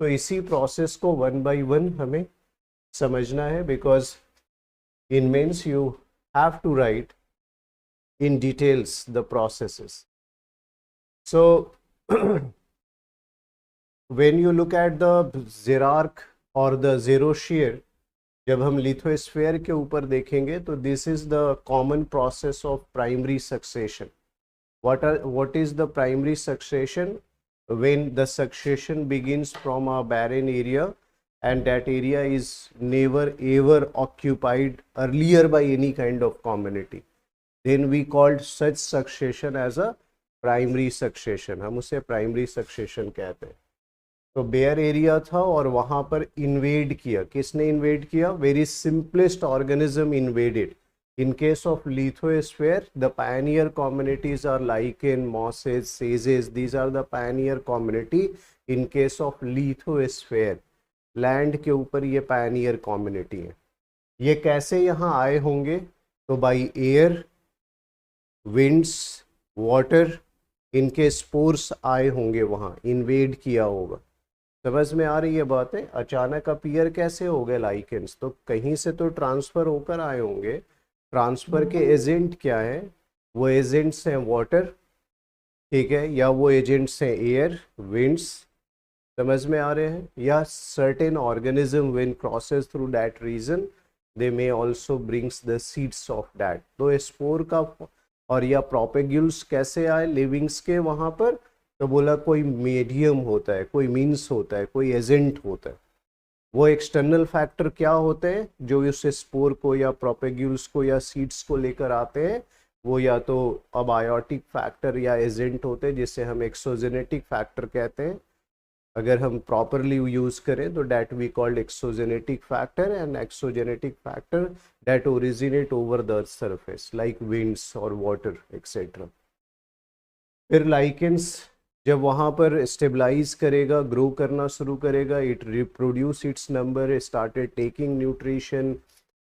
तो इसी प्रोसेस को वन बाय वन हमें समझना है, because in mains you have to write in details the processes. So when you look at the xerarch or the zero shear, जब हम lithosphere के ऊपर देखेंगे तो this is the common process of primary succession. What is the primary succession? When the succession begins from a barren area and that area is never ever occupied earlier by any kind of community, then we called such succession as a primary succession. हम उसे primary succession कहते हैं. तो bear area था और वहां पर invade किया. किसने इन्वेड किया? Very simplest organism invaded. In case of lithosphere, the pioneer communities are lichen, mosses, sages. These are the pioneer community. In case of lithosphere, land के ऊपर ये pioneer community है. ये कैसे यहाँ आए होंगे? तो by air, winds, water, इनके स्पोर्स आए होंगे, वहाँ इन्वेड किया होगा. समझ में आ रही है बात है? अचानक अपीयर कैसे हो गए लाइकेंस? तो कहीं से तो ट्रांसफर होकर आए होंगे. ट्रांसफर के एजेंट क्या है? वो एजेंट्स हैं वाटर, ठीक है, या वो एजेंट्स हैं एयर, विंड्स. समझ में आ रहे हैं? या certain organism when crosses through that region they may also brings the seeds of that. तो स्पोर का और या प्रोपेग्यूल्स कैसे आए लिविंग्स के वहाँ पर? तो बोला कोई मीडियम होता है, कोई मीन्स होता है, कोई एजेंट होता है. वो एक्सटर्नल फैक्टर क्या होते हैं जो उस स्पोर को या प्रोपेग्यूल्स को या सीड्स को लेकर आते हैं? वो या तो अबायोटिक फैक्टर या एजेंट होते हैं, जिसे हम एक्सोजेनेटिक फैक्टर कहते हैं. अगर हम प्रॉपरली यूज करें तो that we called exogenetic factor. And exogenetic factor that originate over the earth's surface like winds or water etc. फिर लाइकेंस जब वहाँ पर स्टेबलाइज करेगा, ग्रो करना शुरू करेगा, it reproduce it's number, started taking nutrition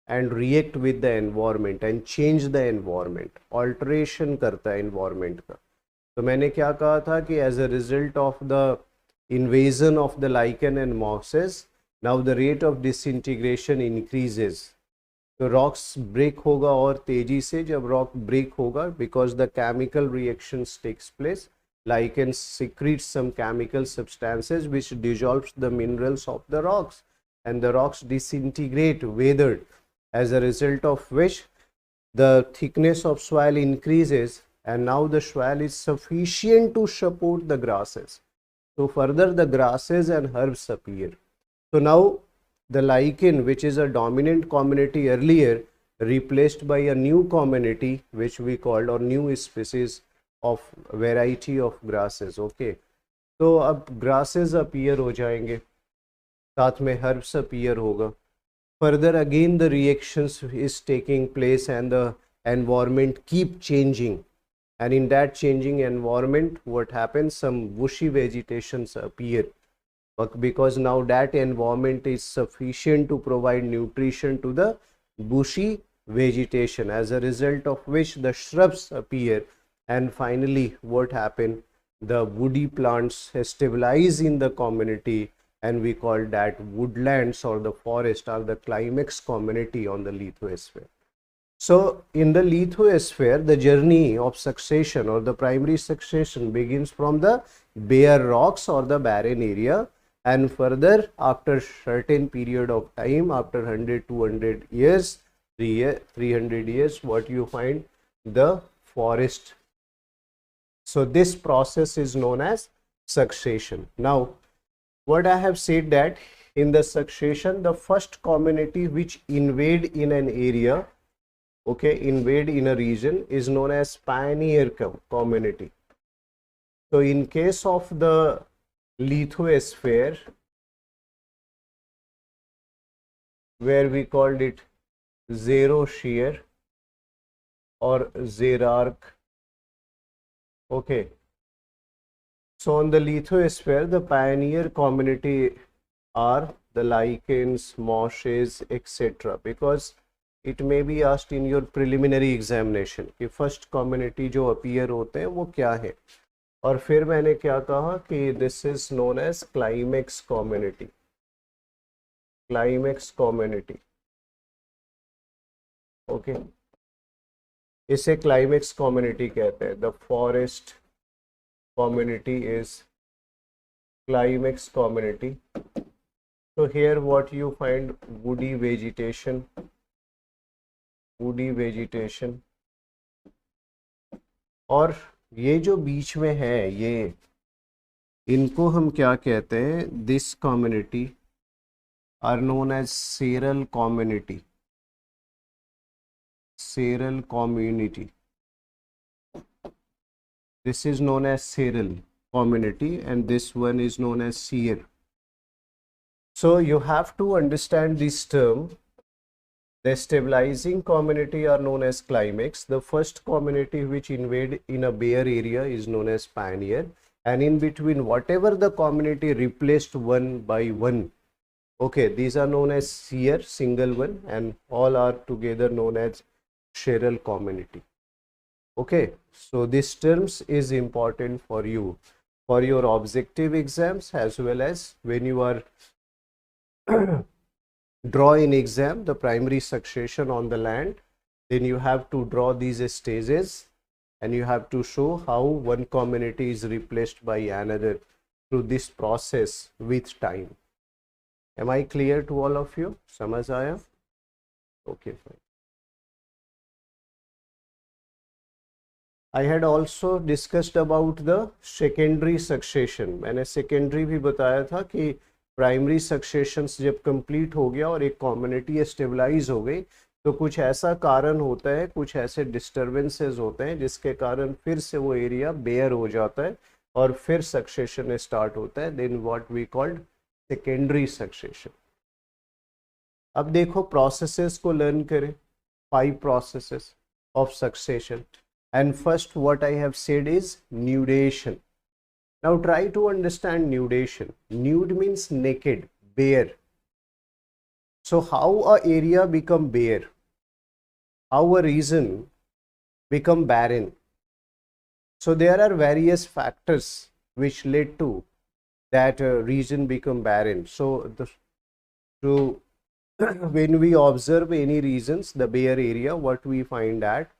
and react with the environment and change the environment. Alteration करता है एनवायरनमेंट का. तो मैंने क्या कहा था कि as a result of the invasion of the lichen and mosses, now the rate of disintegration increases. तो रॉक्स ब्रेक होगा और तेजी से. जब रॉक ब्रेक होगा, because the chemical reactions takes place, lichen secretes some chemical substances which dissolves the minerals of the rocks and the rocks disintegrate, weathered, as a result of which the thickness of soil increases and now the soil is sufficient to support the grasses. So further the grasses and herbs appear. So now the lichen, which is a dominant community earlier, replaced by a new community which we called, or new species of variety of grasses. Okay, तो अब grasses appear हो जाएंगे, साथ में herbs appear होगा. Further again the reactions is taking place and the environment keep changing. And in that changing environment, what happens? Some bushy vegetations appear, but because now that environment is sufficient to provide nutrition to the bushy vegetation, as a result of which the shrubs appear. And finally what happened? The woody plants stabilize in the community, and we call that woodlands, or the forest, or the climax community on the lithosphere. So in the lithosphere, the journey of succession or the primary succession begins from the bare rocks or the barren area, and further after certain period of time, after 100, 200 years, 300 years, what you find? The forest. So this process is known as succession. Now what I have said, that in the succession, the first community which invade in an area, okay, invade in a region, is known as pioneer community. So in case of the lithosphere, where we called it zero shear or xerarch, okay, so on the lithosphere the pioneer community are the lichens, mosses etc. because it may be asked in your preliminary examination कि first community जो appear होते हैं वो क्या है. और फिर मैंने क्या कहा कि this is known as climax community, climax community. Okay, इसे क्लाइमेक्स कम्युनिटी कहते हैं। The forest community is climax community. So here what you find, woody vegetation, woody vegetation। और ये जो बीच में है ये, इनको हम क्या कहते हैं, this community are known as seral community, seral community. This is known as seral community and this one is known as seer. So you have to understand this term. The stabilizing community are known as climax. The first community which invade in a bare area is known as pioneer, and in between whatever the community replaced one by one, okay, these are known as seer, single one, and all are together known as seral community. Okay, so this terms is important for you for your objective exams as well as when you are draw in exam the primary succession on the land. Then you have to draw these stages and you have to show how one community is replaced by another through this process with time. Am I clear to all of you? समझ आया? Okay, fine. I had also discussed about the secondary succession. मैंने secondary भी बताया था कि primary successions जब complete हो गया और एक कम्युनिटी स्टेबलाइज हो गई तो कुछ ऐसा कारण होता है, कुछ ऐसे डिस्टर्बेंसेस होते हैं जिसके कारण फिर से वो एरिया बेयर हो जाता है और फिर सक्सेशन स्टार्ट होता है। Then what we called secondary succession. अब देखो प्रोसेसेस को लर्न करें, 5 processes of succession. And first what I have said is nudation. Now try to understand nudation. Nude means naked, bare. So how a area become bare? How a region become barren? So there are various factors which led to that region become barren. So when we observe any regions, the bare area, what we find at,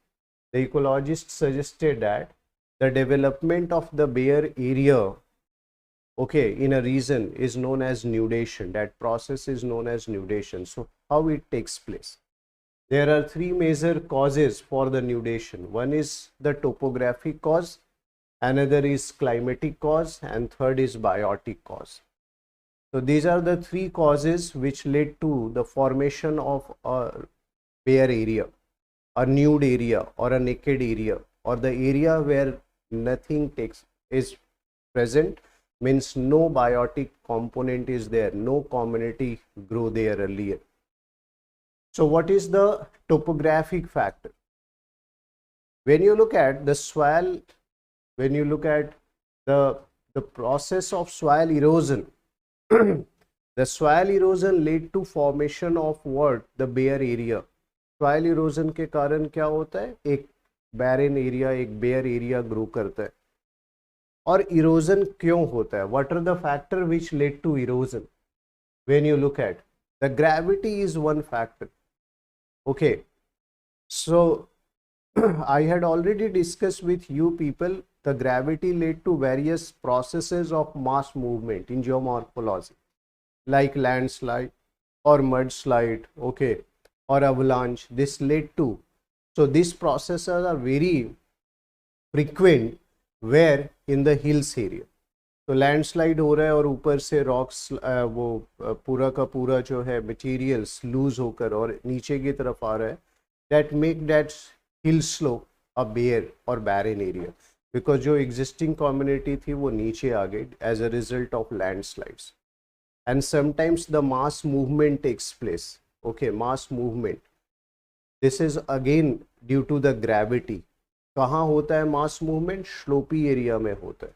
the ecologists suggested that the development of the bare area, okay, in a region is known as nudation. That process is known as nudation. So how it takes place? There are 3 major causes for the nudation. One is the topographic cause, another is climatic cause, and third is biotic cause. So these are the 3 causes which led to the formation of a bare area, a nude area or a naked area, or the area where nothing is present, means no biotic component is there, no community grew there earlier. So what is the topographic factor? When you look at the soil, when you look at the process of soil erosion, the soil erosion led to formation of what? The bare area. Soil erosion के कारण क्या होता है, एक barren area, एक bare area grow करता है। और इरोजन क्यों होता है? What are the factor which lead to erosion? When you look at the gravity is one factor. Okay, so I had already discussed with you people the gravity led to various processes of mass movement in geomorphology like landslide or mudslide, okay, or avalanche. This led to, so these processes are very frequent where in the hills area. तो landslide हो रहा है और ऊपर से rocks वो पूरा का पूरा जो है मटेरियल्स लूज होकर और नीचे की तरफ आ रहा है, that make that hill slope a bare और बैरन एरिया, बिकॉज जो एग्जिस्टिंग कम्युनिटी थी वो नीचे आ गई as a result of landslides. And sometimes the mass movement takes place, okay, mass movement. This is again due to the gravity. कहाँ होता है मास मूवमेंट? स्लोपी एरिया में होता है,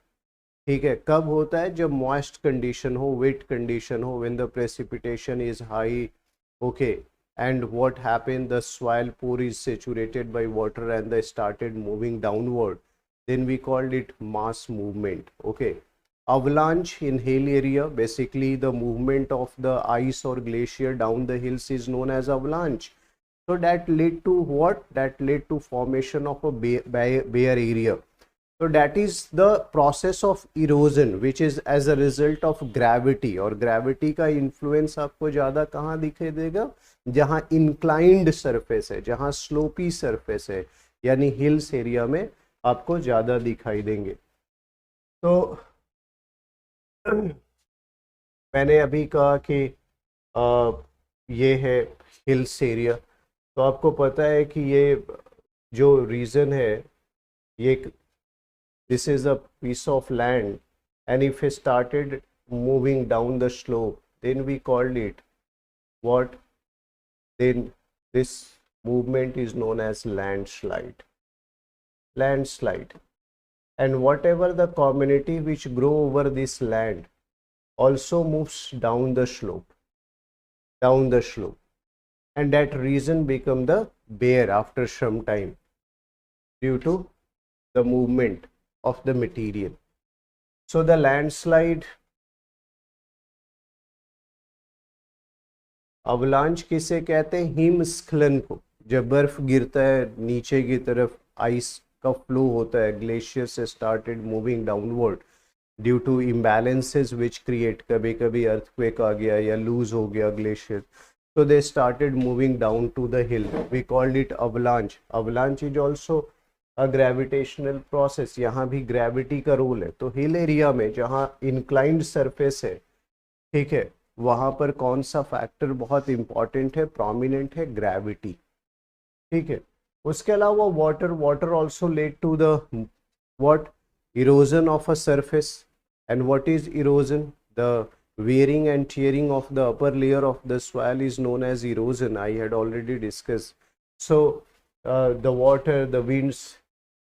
ठीक है। कब होता है? जब मॉइस्ट कंडीशन हो, वेट कंडीशन हो, when the precipitation is high, okay, and what happened, the soil pore is saturated by water and they started moving downward. then we called it mass movement. Okay, avalanche in hill area, basically the movement of the ice or glacier down the hills is known as avalanche. So that led to what? That led to formation of a bare area. So that is the process of erosion which is as a result of gravity. और gravity का influence आपको ज़्यादा कहाँ दिखाई देगा? जहाँ inclined surface है, जहाँ slopy surface है, यानी hills area में आपको ज़्यादा दिखाई देंगे. तो मैंने अभी कहा कि ये है हिल्स एरिया. तो आपको पता है कि ये जो रीजन है, ये this is a piece of land, and if it started moving down the slope, then we called it what? Then this movement is known as landslide. Landslide. And whatever the community which grow over this land also moves down the slope, and that region become the bare after some time due to the movement of the material. So the landslide, avalanche किसे कहते हैं? हिमस्खलन को. जब बर्फ गिरता है नीचे की तरफ, आइस का फ्लो होता है, ग्लेशियर से started moving downward due to imbalances which create, कभी कभी अर्थक्वेक आ गया या लूज हो गया glacier, so they started moving down to the hill. We called it avalanche. Avalanche is also a gravitational process. यहाँ भी gravity का रोल है. तो हिल एरिया में जहाँ inclined surface है, ठीक है, वहाँ पर कौन सा फैक्टर बहुत इंपॉर्टेंट है, प्रोमिनेंट है? ग्रेविटी. ठीक है. उसके अलावा water also lead to the what? Erosion of a surface. And what is erosion? The wearing and tearing of the upper layer of the soil is known as erosion. I had already discussed. So the water, the winds,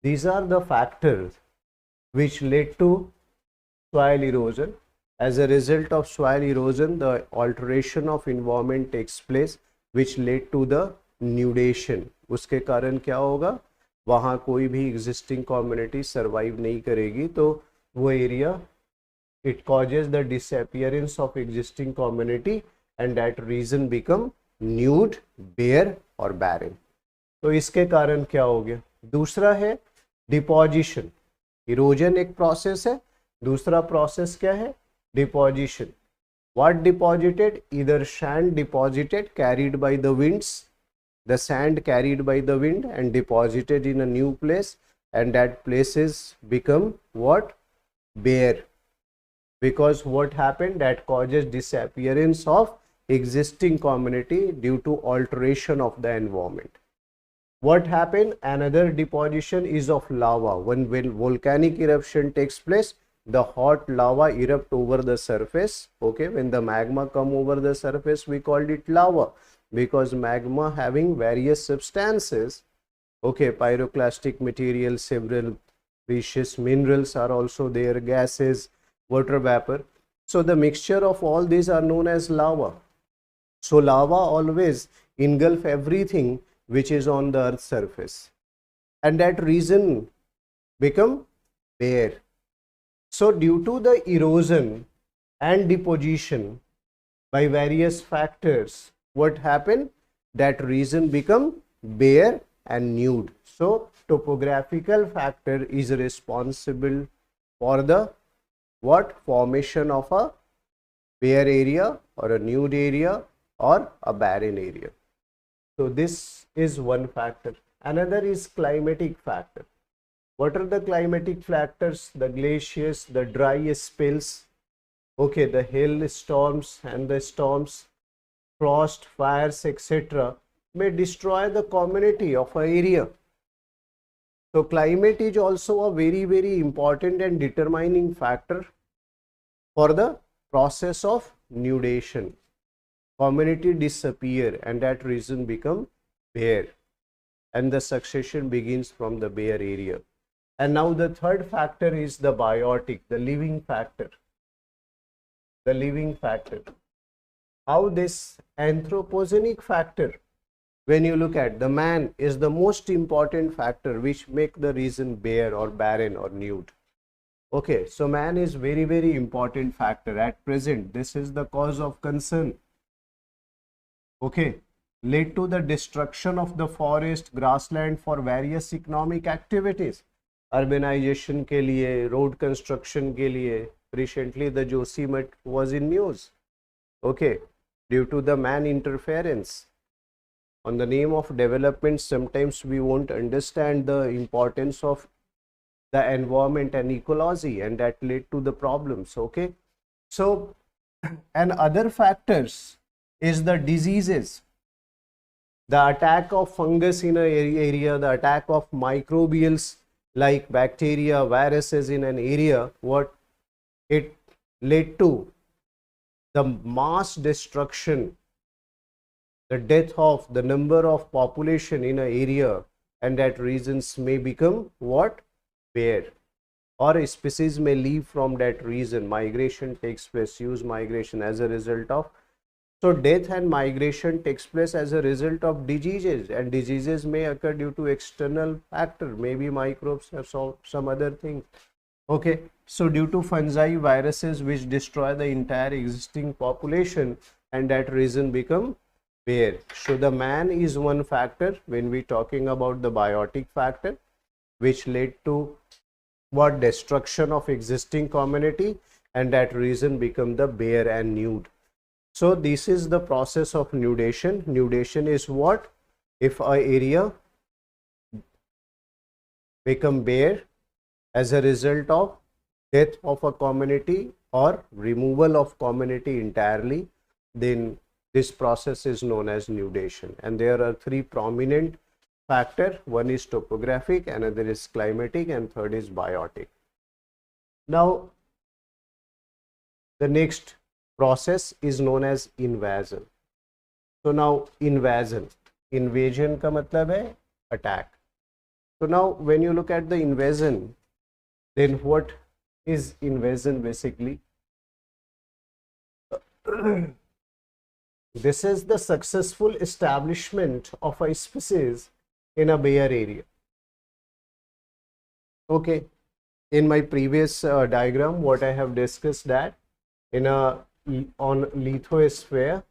these are the factors which led to soil erosion. As a result of soil erosion, the alteration of environment takes place which led to the nudation. उसके कारण क्या होगा? वहाँ कोई भी existing community survive नहीं करेगी, तो वो area, it causes the disappearance of existing community, and that region become nude, bare और barren. तो इसके कारण क्या हो गया? दूसरा है डिपोजिशन. इरोजन एक प्रोसेस है, दूसरा प्रोसेस क्या है? Deposition. What deposited? Either sand deposited carried by the winds, the sand carried by the wind and deposited in a new place, and that place is become what? Bare. Because what happened? That causes disappearance of existing community due to alteration of the environment. What happened? Another deposition is of lava. When volcanic eruption takes place, the hot lava erupt over the surface. Okay, when the magma come over the surface, we called it lava, because magma having various substances. Okay, pyroclastic material, several precious minerals are also there, gases, water vapor. So the mixture of all these are known as lava. So lava always engulf everything which is on the earth's surface, and that region become bare. So due to the erosion and deposition by various factors, what happened? That region become bare and nude. So topographical factor is responsible for the what? Formation of a bare area or a nude area or a barren area. So this is one factor. Another is climatic factor. What are the climatic factors? The glaciers, the dry spells, okay, the hail storms and the storms, frost, fires, etc. may destroy the community of an area. So climate is also a very, very important and determining factor for the process of nudation. Community disappear and that region become bare, and the succession begins from the bare area. And now the third factor is the biotic, the living factor. The living factor. How this anthropogenic factor when you look at, the man is the most important factor which make the region bare or barren or nude. Okay, so man is very, very important factor at present. This is the cause of concern. Okay, led to the destruction of the forest, grassland for various economic activities. Urbanization के लिए, road construction के लिए. Recently, the Josimat was in news. Okay, due to the man interference. On the name of development, sometimes we won't understand the importance of the environment and ecology, and that led to the problems. Okay, so and other factors is the diseases, the attack of fungus in an area, the attack of microbials like bacteria, viruses in an area. What it led to? The mass destruction, the death of the number of population in an area, and that regions may become what? Bare, or a species may leave from that region. Migration takes place, huge migration as a result of. So death and migration takes place as a result of diseases, and diseases may occur due to external factor, maybe microbes or some other things. Okay, so due to fungi, viruses which destroy the entire existing population, and that region become bare. So the man is one factor when we talking about the biotic factor, which led to what? Destruction of existing community, and that region become the bare and nude. So this is the process of nudation. Nudation is what? If a area become bare as a result of death of a community or removal of community entirely, then this process is known as nudation. And there are three prominent factors. One is topographic, another is climatic, and third is biotic. Now, the next process is known as invasion. So now invasion का मतलब है attack. So now when you look at the invasion, then what is invasion basically? This is the successful establishment of a species in a bare area. Okay, in my previous diagram, what I have discussed, that in a on lithosphere,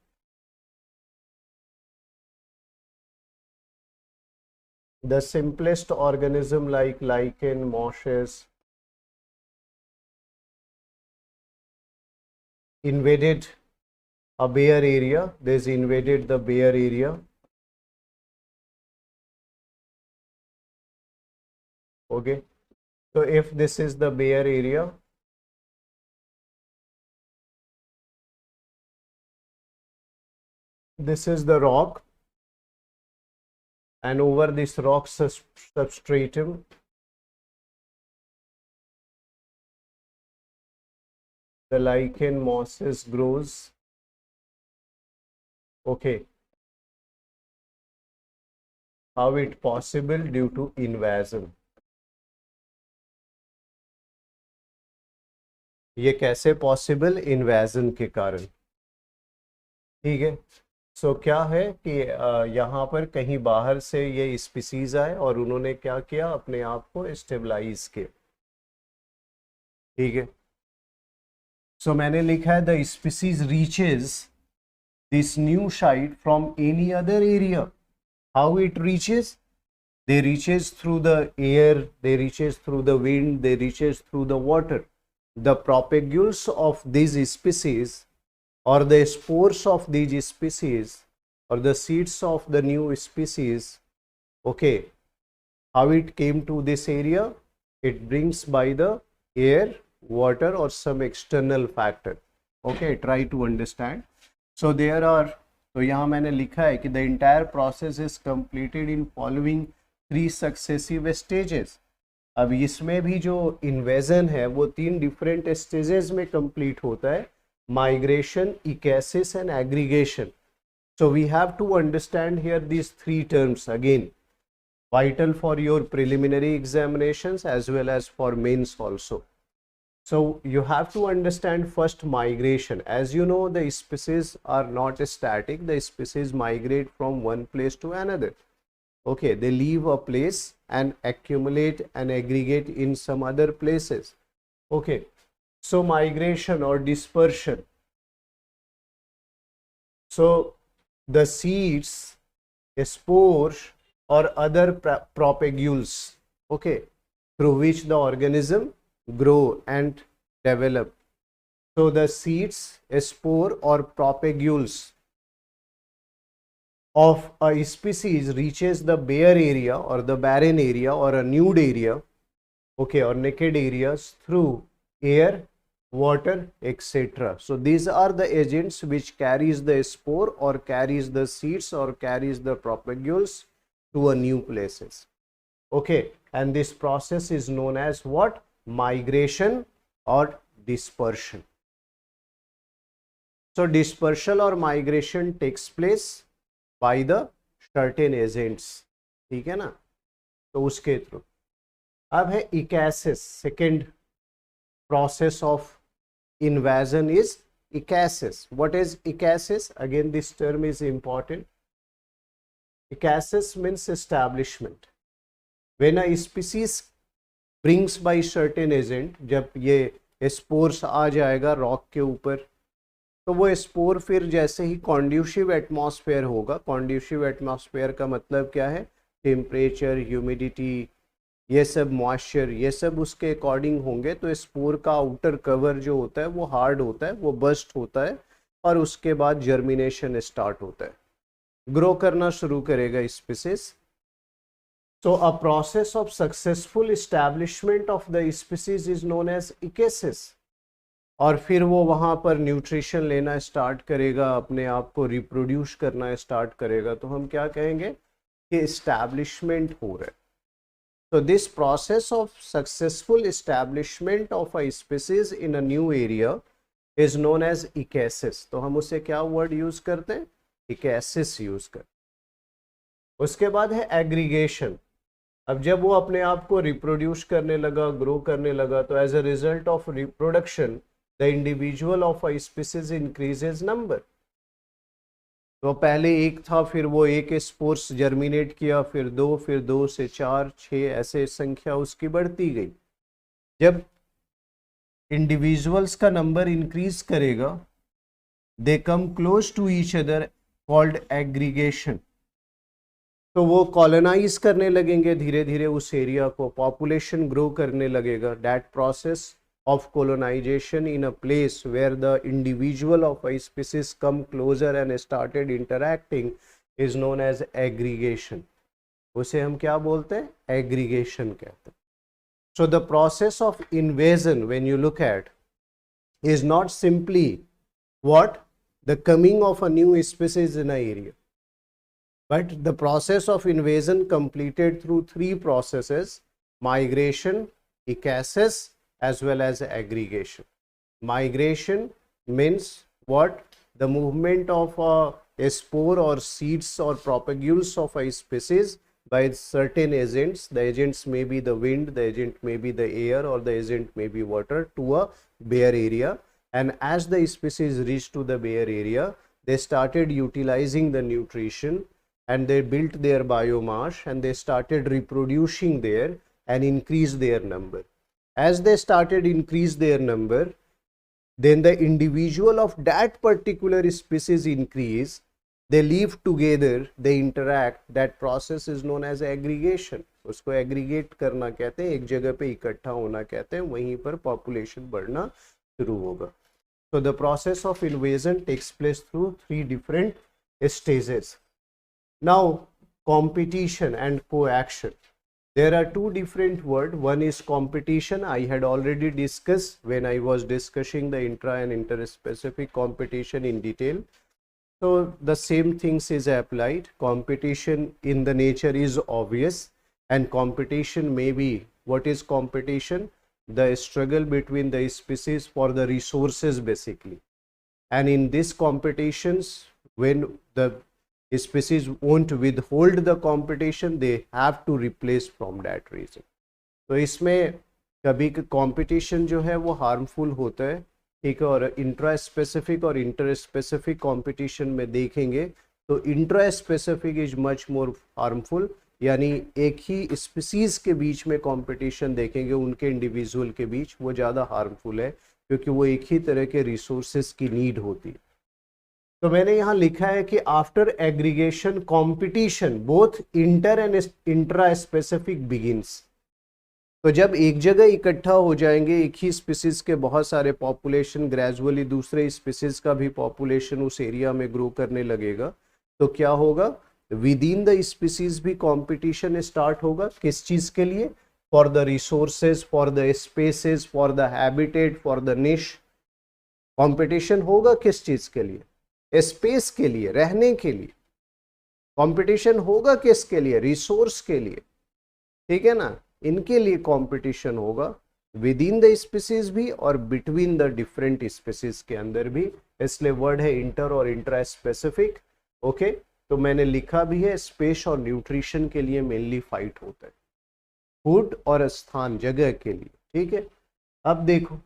the simplest organism like lichen, mosses invaded a bare area. This invaded the bare area. Okay, so if this is the bare area, this is the rock, and over this rock substratum, the lichen, mosses grows. Okay, how it possible? Due to invasion. ये कैसे possible? Invasion के कारण. ठीक है, सो क्या है कि यहाँ पर कहीं बाहर से ये स्पीसीज आए और उन्होंने क्या किया? अपने आप को स्टेबलाइज किया. ठीक है, सो मैंने लिखा है the species reaches this new site from any other area. How it reaches? they reaches through the air, they reaches through the wind, they reaches through the water. The propagules of these species, or the spores of these species, or the seeds of the new species, okay, how it came to this area? It brings by the air, water, or some external factor. Okay, try to understand. So there are, तो यहाँ मैंने लिखा है कि the entire process is completed in following 3 successive stages. अब इसमें भी जो इन्वेजन है वो 3 डिफरेंट स्टेजेस में कंप्लीट होता है: migration, ecesis and aggregation. So we have to understand here this 3 terms again, vital for your preliminary examinations as well as for mains also. So you have to understand first migration. As you know, the species are not static. The species migrate from one place to another. Okay, they leave a place and accumulate and aggregate in some other places. Okay, so migration or dispersion. So the seeds, spores, or other propagules, okay, through which the organism grow and develop. So the seeds, spore, or propagules of a species reaches the bare area or the barren area or a nude area, okay, or naked areas through air, water, etc. So these are the agents which carries the spore or carries the seeds or carries the propagules to a new places. Okay, and this process is known as what? Migration or dispersion. So dispersal or migration takes place by the certain agents. ठीक है ना, तो उसके through. अब है ecesis. Second process of invasion is ecasis. What is ecasis? Again, this term is important. Ecasis means establishment. When a species brings by certain agent, जब ये spores आ जाएगा रॉक के ऊपर, तो वो स्पोर फिर जैसे ही कॉन्ड्यूसिव एटमॉस्फेयर होगा. कॉन्ड्यूसिव एटमॉस्फेयर का मतलब क्या है? टेम्परेचर, ह्यूमिडिटी, ये सब मॉइस्चर, ये सब उसके अकॉर्डिंग होंगे, तो स्पोर का आउटर कवर जो होता है वो हार्ड होता है, वो बस्ट होता है, और उसके बाद जर्मिनेशन स्टार्ट होता है, ग्रो करना शुरू करेगा species. So a process of successful establishment of the species is known as ecasis. और फिर वो वहाँ पर न्यूट्रिशन लेना स्टार्ट करेगा, अपने आप को रिप्रोड्यूस करना स्टार्ट करेगा, तो हम क्या कहेंगे कि एस्टैब्लिशमेंट हो रहा है. So this process of successful establishment of a species in a new area is known as ecasis. तो हम उसे क्या वर्ड यूज करते हैं? ecasis यूज करते हैं. उसके बाद है एग्रीगेशन. अब जब वो अपने आप को रिप्रोड्यूस करने लगा, ग्रो करने लगा, तो as a result of reproduction the individual of a species increases number. तो पहले एक था, फिर वो एक स्पोर्स जर्मिनेट किया, फिर दो से 4, 6, ऐसे संख्या उसकी बढ़ती गई. जब इंडिविजुअल्स का नंबर इंक्रीज करेगा, they come close to each other, called aggregation. तो वो कॉलोनाइज करने लगेंगे धीरे धीरे उस एरिया को, पॉपुलेशन ग्रो करने लगेगा. That process of colonization in a place where the individual of a species come closer and started interacting is known as aggregation. उसे हम क्या बोलते हैं? Aggregation कहते हैं. So the process of invasion, when you look at, is not simply what? The coming of a new species in an area, but the process of invasion completed through 3 processes: migration, ecasis, as well as aggregation. Migration means what? The movement of a spore or seeds or propagules of a species by certain agents. The agents may be the wind, the agent may be the air, or the agent may be water, to a bare area. And as the species reached to the bare area, they started utilizing the nutrition and they built their biomass and they started reproducing there and increased their number. As they started increase their number, then the individual of that particular species increase, they live together, they interact. That process is known as aggregation. उसको aggregate करना कहते हैं, एक जगह पे इकट्ठा होना कहते हैं, वहीं पर population बढ़ना शुरू होगा. So the process of invasion takes place through 3 different stages. Now competition and coaction. There are 2 different words. One is competition. I had already discussed when I was discussing the intra and interspecific competition in detail. So the same things is applied. Competition in the nature is obvious, and competition may be, what is competition? The struggle between the species for the resources basically. And in these competitions, when the species won't withhold the competition, they have to replace from that reason. तो इसमें कभी competition जो है वो harmful होता है, ठीक है, और इंट्रा स्पेसिफिक और इंटर स्पेसिफिक कंपटीशन में देखेंगे तो intra specific is much more harmful, यानी एक ही स्पीसीज के बीच में कंपटीशन देखेंगे उनके इंडिविजुअल के बीच, वो ज़्यादा हार्मफुल है क्योंकि वो एक ही तरह के रिसोर्सेज की नीड होती है। तो मैंने यहाँ लिखा है कि after aggregation competition both inter and intra specific begins. तो जब एक जगह इकट्ठा हो जाएंगे एक ही स्पीसीज के बहुत सारे पॉपुलेशन, ग्रेजुअली दूसरे स्पीसीज का भी पॉपुलेशन उस एरिया में ग्रो करने लगेगा, तो क्या होगा, विद इन द स्पीसीज भी कंपटीशन स्टार्ट होगा। किस चीज के लिए? For the resources, for the spaces, for the habitat, for the निश। कंपटीशन होगा किस चीज के लिए? स्पेस के लिए, रहने के लिए। कंपटीशन होगा किसके लिए? रिसोर्स के लिए, ठीक है ना, इनके लिए कंपटीशन होगा विद इन द स्पीसीज भी और बिटवीन द डिफरेंट स्पीसीज के अंदर भी, इसलिए वर्ड है इंटर और इंट्रा स्पेसिफिक। ओके, तो मैंने लिखा भी है स्पेस और न्यूट्रिशन के लिए मेनली फाइट होता है, फूड और स्थान, जगह के लिए, ठीक है। अब देखो,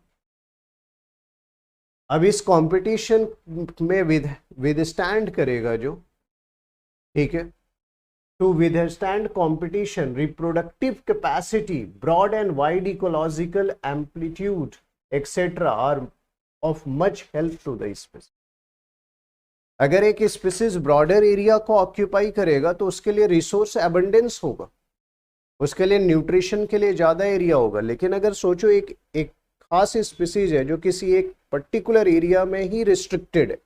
अब इस कंपटीशन में विदस्टैंड करेगा जो, ठीक है, to withstand competition, reproductive capacity, broad and wide ecological amplitude, etc. are of much help to the species. अगर एक स्पीसीज ब्रॉडर एरिया को ऑक्यूपाई करेगा तो उसके लिए रिसोर्स एबंडेंस होगा, उसके लिए न्यूट्रिशन के लिए ज्यादा एरिया होगा। लेकिन अगर सोचो एक खास स्पीसीज है जो किसी एक पर्टिकुलर एरिया में ही रिस्ट्रिक्टेड है,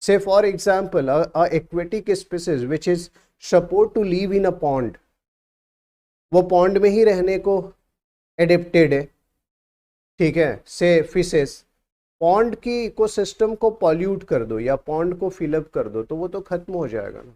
say for example aquatic species which is support to live in a pond, वो पॉन्ड में ही रहने को एडेप्टेड है, ठीक है, से फिशेस, पॉन्ड की इकोसिस्टम को पॉल्यूट कर दो या पॉन्ड को फिलअप कर दो तो वो तो खत्म हो जाएगा ना।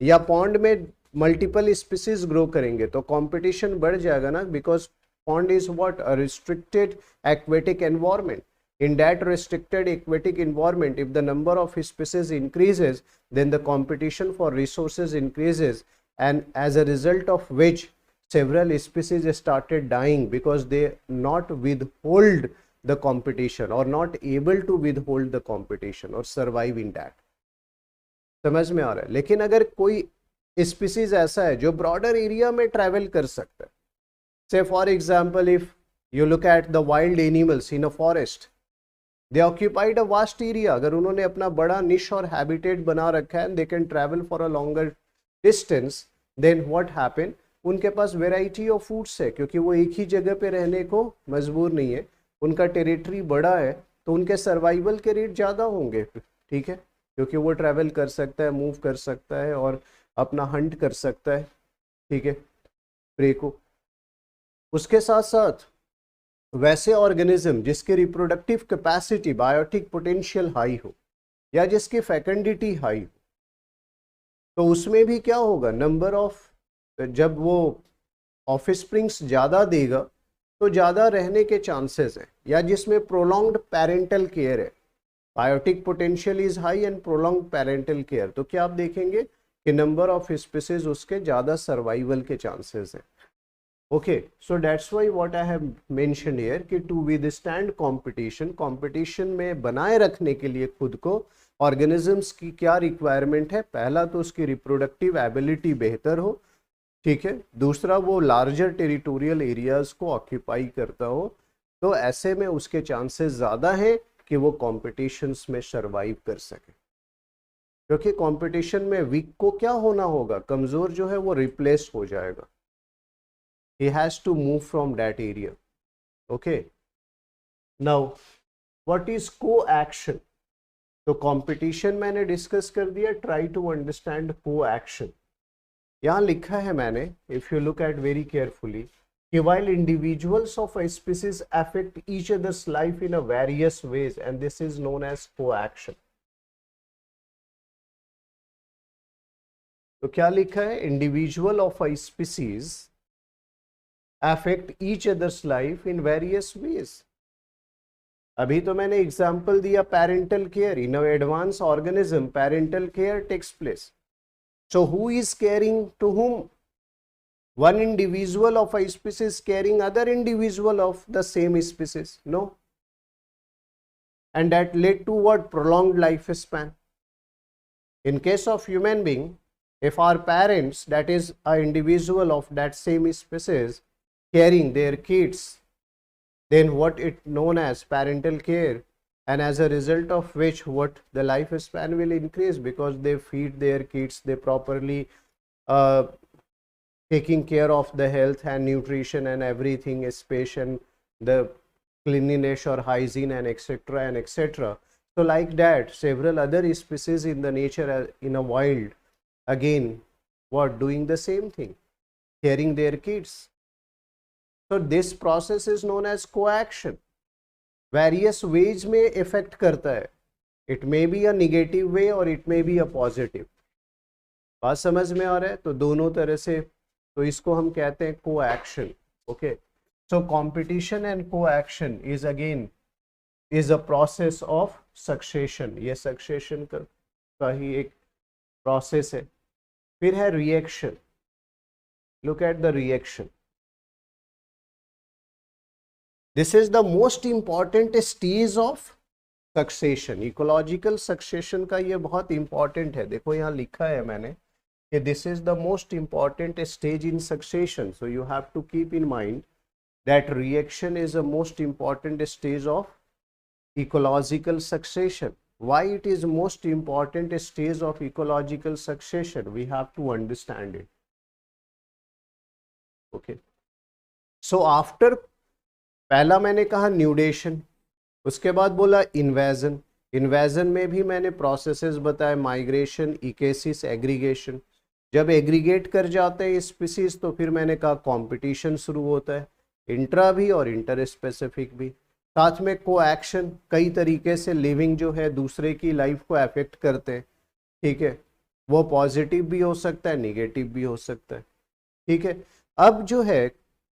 या पॉन्ड में मल्टीपल स्पीसीज ग्रो करेंगे तो कंपटीशन बढ़ जाएगा ना, because pond is what, a restricted aquatic environment. In that restricted aquatic environment, if the number of species increases, then the competition for resources increases, and as a result of which several species started dying because they not withhold the competition or not able to withhold the competition or survive in that. समझ में आ रहा है? लेकिन अगर कोई species ऐसा है जो ब्रॉडर एरिया में ट्रैवल कर सकता है, say for example if you look at the wild animals in a forest, they occupied a vast area. अगर उन्होंने अपना बड़ा निश और हैबिटेट बना रखा है, they can travel for a longer distance, then what happen, उनके पास वेराइटी ऑफ फूड्स है क्योंकि वो एक ही जगह पे रहने को मजबूर नहीं है, उनका टेरिटरी बड़ा है, तो उनके सर्वाइवल के रेट ज़्यादा होंगे, ठीक है, क्योंकि वो ट्रैवल कर सकता है, मूव कर सकता है और अपना हंट कर सकता है, ठीक है, प्रे को। उसके साथ साथ वैसे ऑर्गेनिज्म जिसके reproductive capacity, biotic potential high हो या जिसकी फैकेंडिटी हाई हो, तो उसमें भी क्या होगा, नंबर ऑफ, जब वो ऑफस्प्रिंग्स ज़्यादा देगा तो ज़्यादा रहने के चांसेस हैं, या जिसमें प्रोलॉन्ग्ड पेरेंटल केयर है, biotic potential is high and prolonged parental care, तो क्या आप देखेंगे कि नंबर ऑफ स्पीसीज उसके ज़्यादा सर्वाइवल के चांसेस हैं। Okay, so that's why what I have mentioned here कि to withstand competition, competition में बनाए रखने के लिए खुद को organisms की क्या requirement है, पहला तो उसकी reproductive ability बेहतर हो, ठीक है, दूसरा वो larger territorial areas को occupy करता हो, तो ऐसे में उसके chances ज़्यादा हैं कि वो competitions में survive कर सके, क्योंकि competition में weak को क्या होना होगा, कमज़ोर जो है वो replace हो जाएगा, he has to move from that area. Okay, now what is co-action? तो कंपटीशन मैंने डिस्कस कर दिया, ट्राई टू अंडरस्टैंड को-एक्शन। यहाँ लिखा है मैंने, if you look at very carefully, कि while individuals of a species affect each other's life in a various ways and this is known as co-action। तो क्या लिखा है, individual of a species affect each other's life in various ways। अभी तो मैंने example दिया parental care, in advance organism parental care takes place, so who is caring to whom, one individual of a species carrying other individual of the same species? No. And that led to what? Prolonged lifespan. In case of human being, if our parents, that is an individual of that same species, carrying their kids, then what it known as parental care, and as a result of which what the lifespan will increase, because they feed their kids, they properly taking care of the health and nutrition and everything, space and the cleanliness or hygiene and etc and etc. So like that, several other species in the nature, in a wild, again what, doing the same thing, carrying their kids. So this process is known as coaction. Various ways में affect करता है. It may be a negative way or it may be a positive. बात समझ में आ रहा है? तो दोनों तरह से, तो इसको हम कहते हैं coaction. Okay. So competition and coaction is again is a process of succession. ये succession का ही एक process है. फिर है reaction. Look at the reaction. This is the most important stage of succession. Ecological succession का ये बहुत important है. देखो यहाँ लिखा है मैंने कि this is the most important stage in succession. So you have to keep in mind that reaction is the most important stage of ecological succession. Why it is most important stage of ecological succession? We have to understand it. Okay. So after, पहला मैंने कहा न्यूडेशन, उसके बाद बोला invasion. Invasion में भी मैंने processes बताए, माइग्रेशन, इकेसिस, एग्रीगेशन. जब एग्रीगेट कर जाते हैं स्पीसीज तो फिर मैंने कहा कंपटीशन शुरू होता है, इंट्रा भी और इंटर स्पेसिफिक भी. साथ में कोएक्शन, कई तरीके से लिविंग जो है दूसरे की लाइफ को अफेक्ट करते हैं. ठीक है, वो पॉजिटिव भी हो सकता है, निगेटिव भी हो सकता है. ठीक है. अब जो है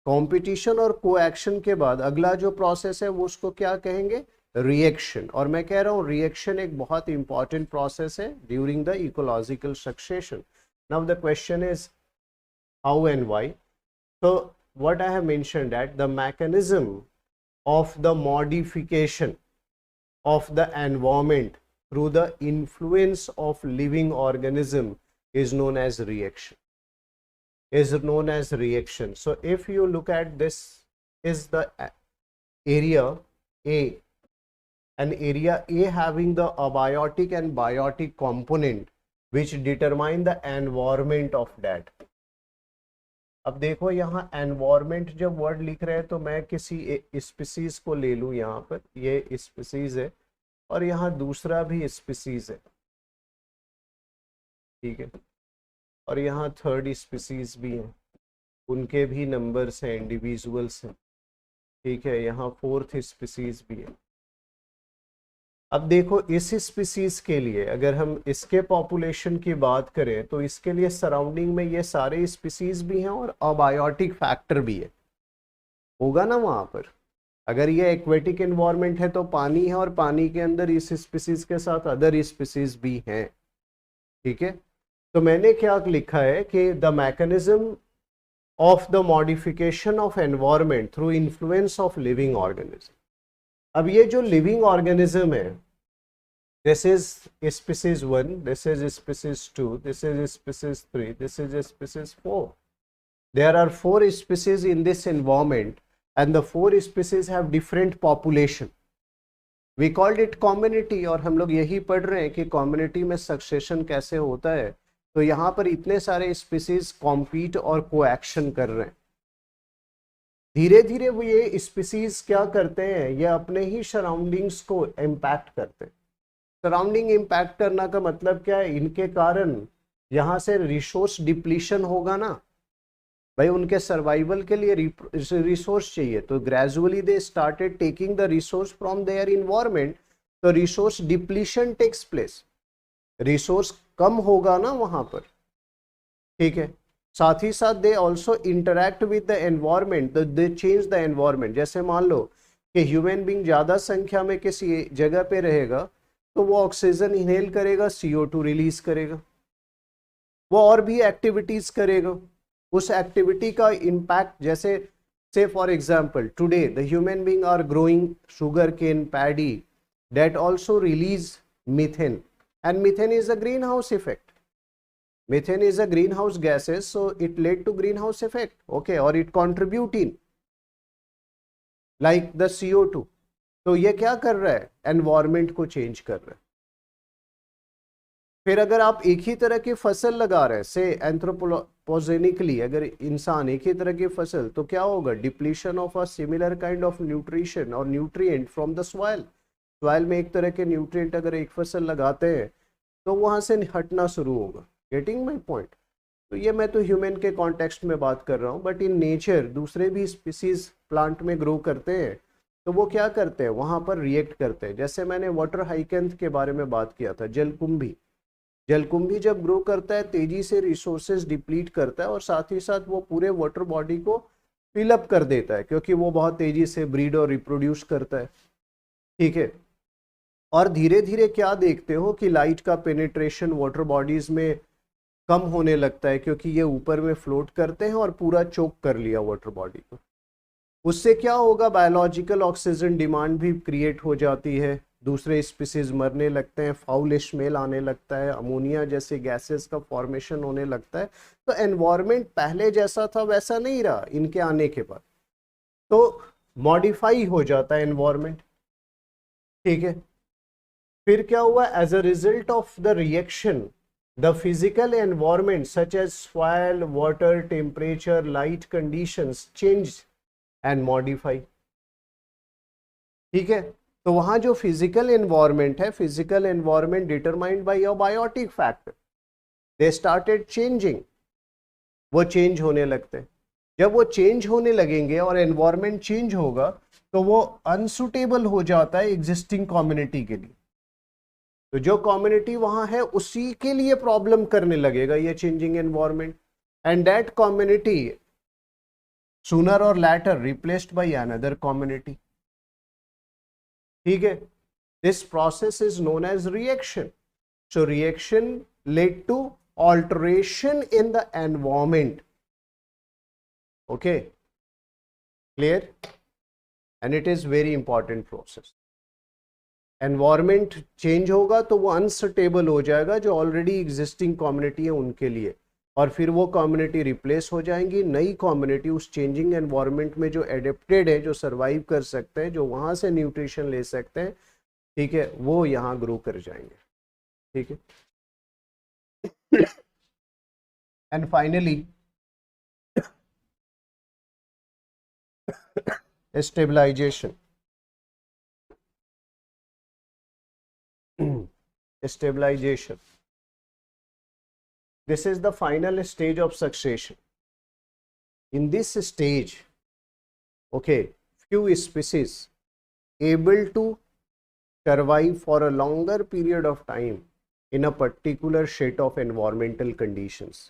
कंपटीशन और कोएक्शन के बाद अगला जो प्रोसेस है वो उसको क्या कहेंगे? रिएक्शन. और मैं कह रहा हूँ रिएक्शन एक बहुत इंपॉर्टेंट प्रोसेस है during the ecological succession. Now the question is how and why. so what I have mentioned, that the mechanism of the modification of the environment through the influence of living organism is known as reaction. So if you look at this, is the area A, an area A having the abiotic and biotic component which determine the environment of that. अब देखो यहाँ environment जब word लिख रहे हैं तो मैं किसी स्पीसीज को ले लूँ, यहाँ पर ये स्पीसीज है और यहाँ दूसरा भी स्पीसीज है. ठीक है, और यहाँ थर्ड स्पीसीज भी है, उनके भी नंबर्स हैं, इंडिविजुअल्स हैं. ठीक है, यहाँ फोर्थ स्पीसीज भी है. अब देखो इस स्पीसीज के लिए अगर हम इसके पॉपुलेशन की बात करें तो इसके लिए सराउंडिंग में ये सारे स्पीसीज भी हैं और अबायोटिक फैक्टर भी है, होगा ना वहाँ पर. अगर ये एक्वेटिक एनवायरनमेंट है तो पानी है और पानी के अंदर इस स्पीसीज के साथ अदर स्पीसीज भी हैं. ठीक है, तो मैंने क्या लिखा है कि the mechanism of the modification of environment through influence of living organism. अब ये जो लिविंग ऑर्गेनिज्म है, this is species 1, this is species 2, this is species 3, this is species 4. There are 4 species in this environment and the 4 species have different population. We called it community. और हम लोग यही पढ़ रहे हैं कि कम्युनिटी में सक्सेशन कैसे होता है. तो यहाँ पर इतने सारे स्पीसीज कॉम्पीट और कोएक्शन कर रहे हैं. धीरे धीरे वो ये स्पीसीज क्या करते हैं, ये अपने ही सराउंडिंग्स को इम्पैक्ट करते हैं. सराउंडिंग इम्पैक्ट करना का मतलब क्या है? इनके कारण यहाँ से रिसोर्स डिप्लीशन होगा ना भाई, उनके सर्वाइवल के लिए रिसोर्स चाहिए. तो gradually they started taking the resource from their environment. तो resource depletion takes place, resource कम होगा ना वहां पर. ठीक है, साथ ही साथ they also interact with the environment, they change the environment. जैसे मान लो कि ह्यूमन बीइंग ज़्यादा संख्या में किसी जगह पे रहेगा तो वो ऑक्सीजन इनहेल करेगा, CO2 रिलीज करेगा, वो और भी एक्टिविटीज करेगा, उस एक्टिविटी का इम्पैक्ट, जैसे say for example today the human being are growing sugarcane, paddy, that also release methane, and methane is a greenhouse effect. Methane is a greenhouse gases, so it led to greenhouse effect, okay, or it contribute in like the CO2. तो ये क्या कर रहा है, environment को change कर रहा है. फिर अगर आप एक ही तरह की फसल लगा रहे हैं, से एंथ्रोपोजेनिकली अगर इंसान एक ही तरह की फसल, तो क्या होगा, depletion of a similar kind of nutrition और nutrient from the soil. Soil में एक तरह के न्यूट्रिएंट अगर एक फसल लगाते हैं तो वहां से हटना शुरू होगा. Getting my point. तो ये मैं तो ह्यूमन के कॉन्टेक्स्ट में बात कर रहा हूँ, बट इन नेचर दूसरे भी स्पीसीज प्लांट में ग्रो करते हैं, तो वो क्या करते हैं, वहां पर रिएक्ट करते हैं. जैसे मैंने वाटर हाइकेंथ के बारे में बात किया था, जलकुंभी. जलकुंभी जब ग्रो करता है तेजी से रिसोर्सेज डिप्लीट करता है, और साथ ही साथ वो पूरे वाटर बॉडी को फिलअप कर देता है, क्योंकि वो बहुत तेजी से ब्रीड और रिप्रोड्यूस करता है. ठीक है. और धीरे धीरे क्या देखते हो कि लाइट का पेनिट्रेशन वाटर बॉडीज में कम होने लगता है, क्योंकि ये ऊपर में फ्लोट करते हैं और पूरा चोक कर लिया वाटर बॉडी को. उससे क्या होगा, बायोलॉजिकल ऑक्सीजन डिमांड भी क्रिएट हो जाती है, दूसरे स्पीसीज मरने लगते हैं, फाउल स्मेल आने लगता है, अमोनिया जैसे गैसेस का फॉर्मेशन होने लगता है. तो एनवायरनमेंट पहले जैसा था वैसा नहीं रहा इनके आने के बाद, तो मॉडिफाई हो जाता है एनवायरनमेंट. ठीक है. फिर क्या हुआ, as a result of the reaction the physical environment such as soil, water, temperature, light conditions change and modify. ठीक है. तो वहां जो फिजिकल एनवायरनमेंट है, physical environment determined by a biotic factor, they started changing. वो change होने लगते हैं. जब वो चेंज होने लगेंगे और एनवायरनमेंट चेंज होगा, तो वो अनसुटेबल हो जाता है एग्जिस्टिंग कम्युनिटी के लिए. तो जो कम्युनिटी वहां है उसी के लिए प्रॉब्लम करने लगेगा ये changing environment, and that community sooner or later replaced by another community. ठीक है. This process is known as reaction. So reaction led to alteration in the environment. Okay, clear? And it is very important process. Environment change होगा तो वो unsuitable हो जाएगा जो already existing community है उनके लिए, और फिर वो कम्युनिटी रिप्लेस हो जाएंगी. नई कम्युनिटी उस चेंजिंग एनवायरनमेंट में जो एडेप्टेड है, जो सरवाइव कर सकते हैं, जो वहां से न्यूट्रिशन ले सकते हैं, ठीक है, वो यहाँ ग्रो कर जाएंगे. ठीक है. And finally stabilization. Stabilization, this is the final stage of succession. In this stage, okay, few species able to survive for a longer period of time in a particular set of environmental conditions.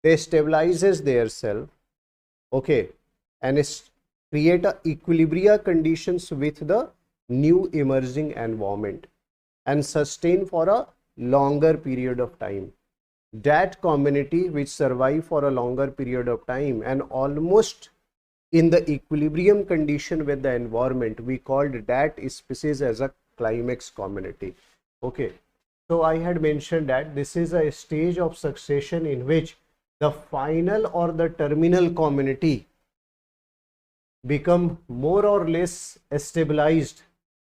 They stabilizes their self, okay, and create a equilibrium conditions with the new emerging environment and sustain for a longer period of time. That community which survive for a longer period of time and almost in the equilibrium condition with the environment, we called that species as a climax community. Okay, so I had mentioned that this is a stage of succession in which the final or the terminal community become more or less stabilized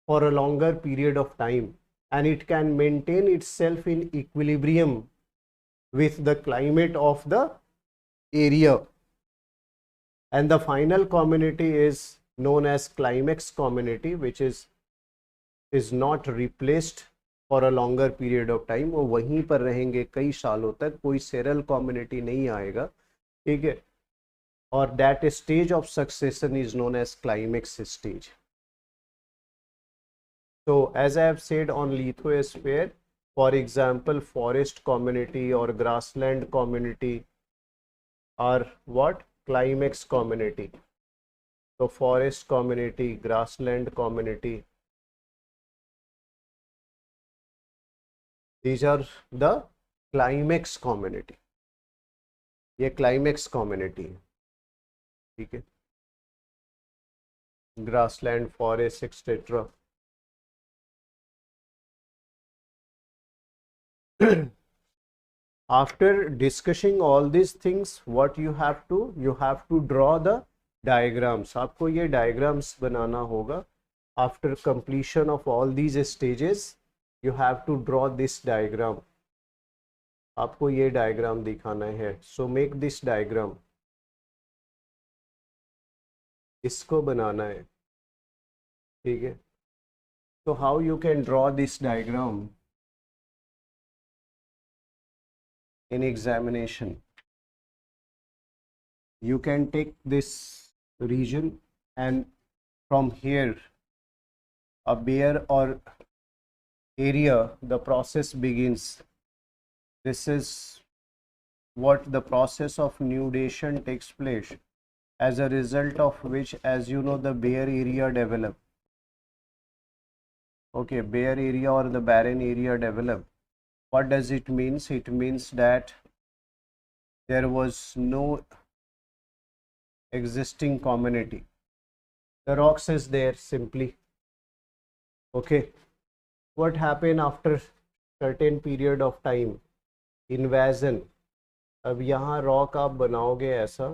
for a longer period of time, and it can maintain itself in equilibrium with the climate of the area, and the final community is known as climax community, which is not replaced for a longer period of time. वो वहीं पर रहेंगे कई सालों तक, कोई cereal community नहीं आएगा. ठीक है. और that stage of succession is known as climax stage. So as I have said, on lithosphere, for example, forest community or grassland community are what? Climax community. So forest community, grassland community, these are the climax community. ये climax community है, ठीक है, grassland, forest etcetera. After discussing all these things, what you have to draw the diagrams. आपको ये diagrams बनाना होगा. After completion of all these stages, you have to draw this diagram. आपको ये diagram दिखाना है. So make this diagram. इसको बनाना है, ठीक है. So how you can draw this diagram in examination? You can take this region and from here a bare or area the process begins. This is what the process of nudation takes place, as a result of which, as you know, the bare area develop. Okay, bare area or the barren area develop. What does it means? It means that there was no existing community. The rocks is there simply. Okay, what happened after certain period of time? Invasion. अब यहाँ rock आप बनाओगे ऐसा,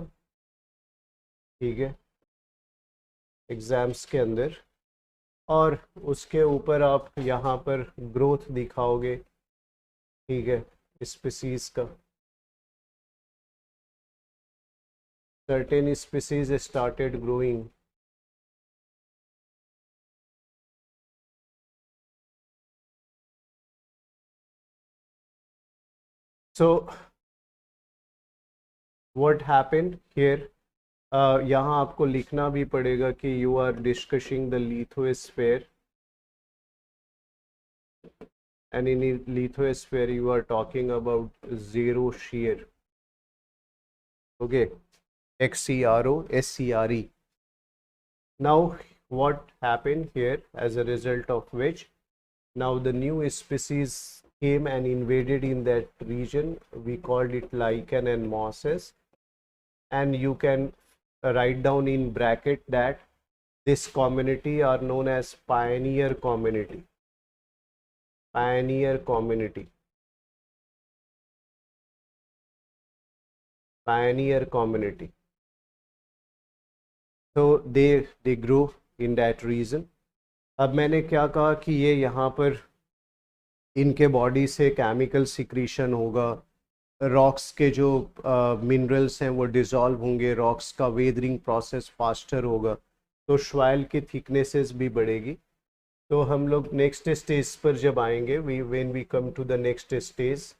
ठीक है, exams के अंदर, और उसके ऊपर आप यहाँ पर ग्रोथ दिखाओगे, ठीक है, स्पीसीज का. Certain species started growing. So what happened here? यहाँ आपको लिखना भी पड़ेगा कि you are discussing the lithosphere, and in lithosphere you are talking about zero shear. Okay, XERO. Now what happened here, as a result of which now the new species came and invaded in that region. We called it lichen and mosses, and you can write down in bracket that this community are known as pioneer community. Pioneer community. Pioneer community. So they grew in that region. अब मैंने क्या कहा कि ये यहाँ पर इनके body से केमिकल सिक्रीशन होगा, रॉक्स के जो मिनरल्स हैं वो डिज़ोल्व होंगे, रॉक्स का वेदरिंग प्रोसेस फास्टर होगा, तो शॉइल की थिकनेसेस भी बढ़ेगी. तो हम लोग नेक्स्ट स्टेज पर जब आएंगे, when we come to the next stage,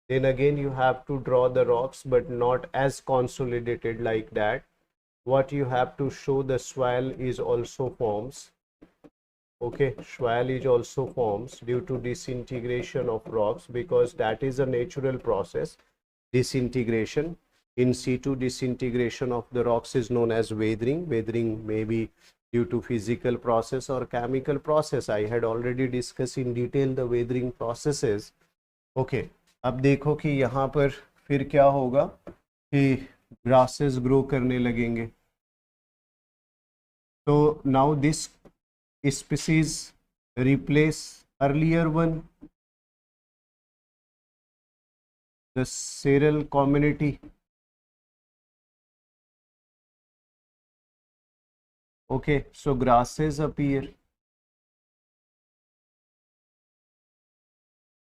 then again you have to draw the rocks but not as consolidated like that. What you have to show, the swell is also forms. Okay, swell is also forms due to disintegration of rocks, because that is a natural process. Disintegration, in situ disintegration of the rocks is known as weathering. Weathering may be due to physical process or chemical process. I had already discussed in detail the weathering processes. Okay, अब देखो कि यहाँ पर फिर क्या होगा कि grasses grow करने लगेंगे. तो now this species replace earlier one, the seral community. Okay, so grasses appear.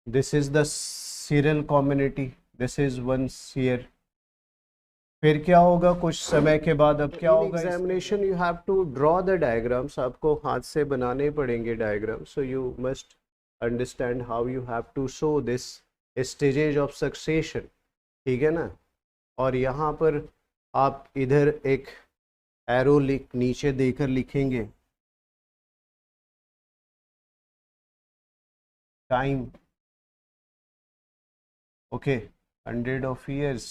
This is the seral community. This is one sear. फिर क्या होगा कुछ समय के बाद, अब क्या होगा, examination you have to draw the diagrams. आपको हाथ से बनाने पड़ेंगे diagram. So you must understand how you have to show this stages of succession, ठीक है ना. और यहाँ पर आप इधर एक एरो नीचे देकर लिखेंगे time. Okay, 100 of years.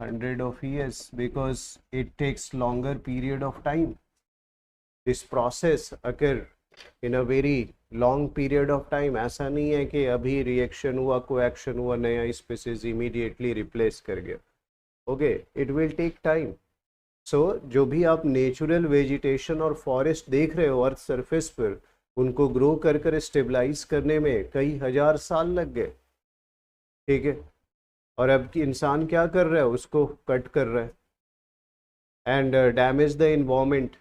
100 of years, because it takes longer period of time. This process occur in a very long period of time. ऐसा नहीं है कि अभी रिएक्शन हुआ, कोएक्शन हुआ, नया स्पीसीज इमीडिएटली रिप्लेस कर गया। Okay, it will take time. So जो भी आप नेचुरल वेजिटेशन और फॉरेस्ट देख रहे हो अर्थ सरफेस पर, उनको ग्रो कर कर स्टेबलाइज करने में कई हजार साल लग गए। ठीक है, और अब की इंसान क्या कर रहा है, उसको कट कर रहा है एंड डैमेज द इन्वायरमेंट।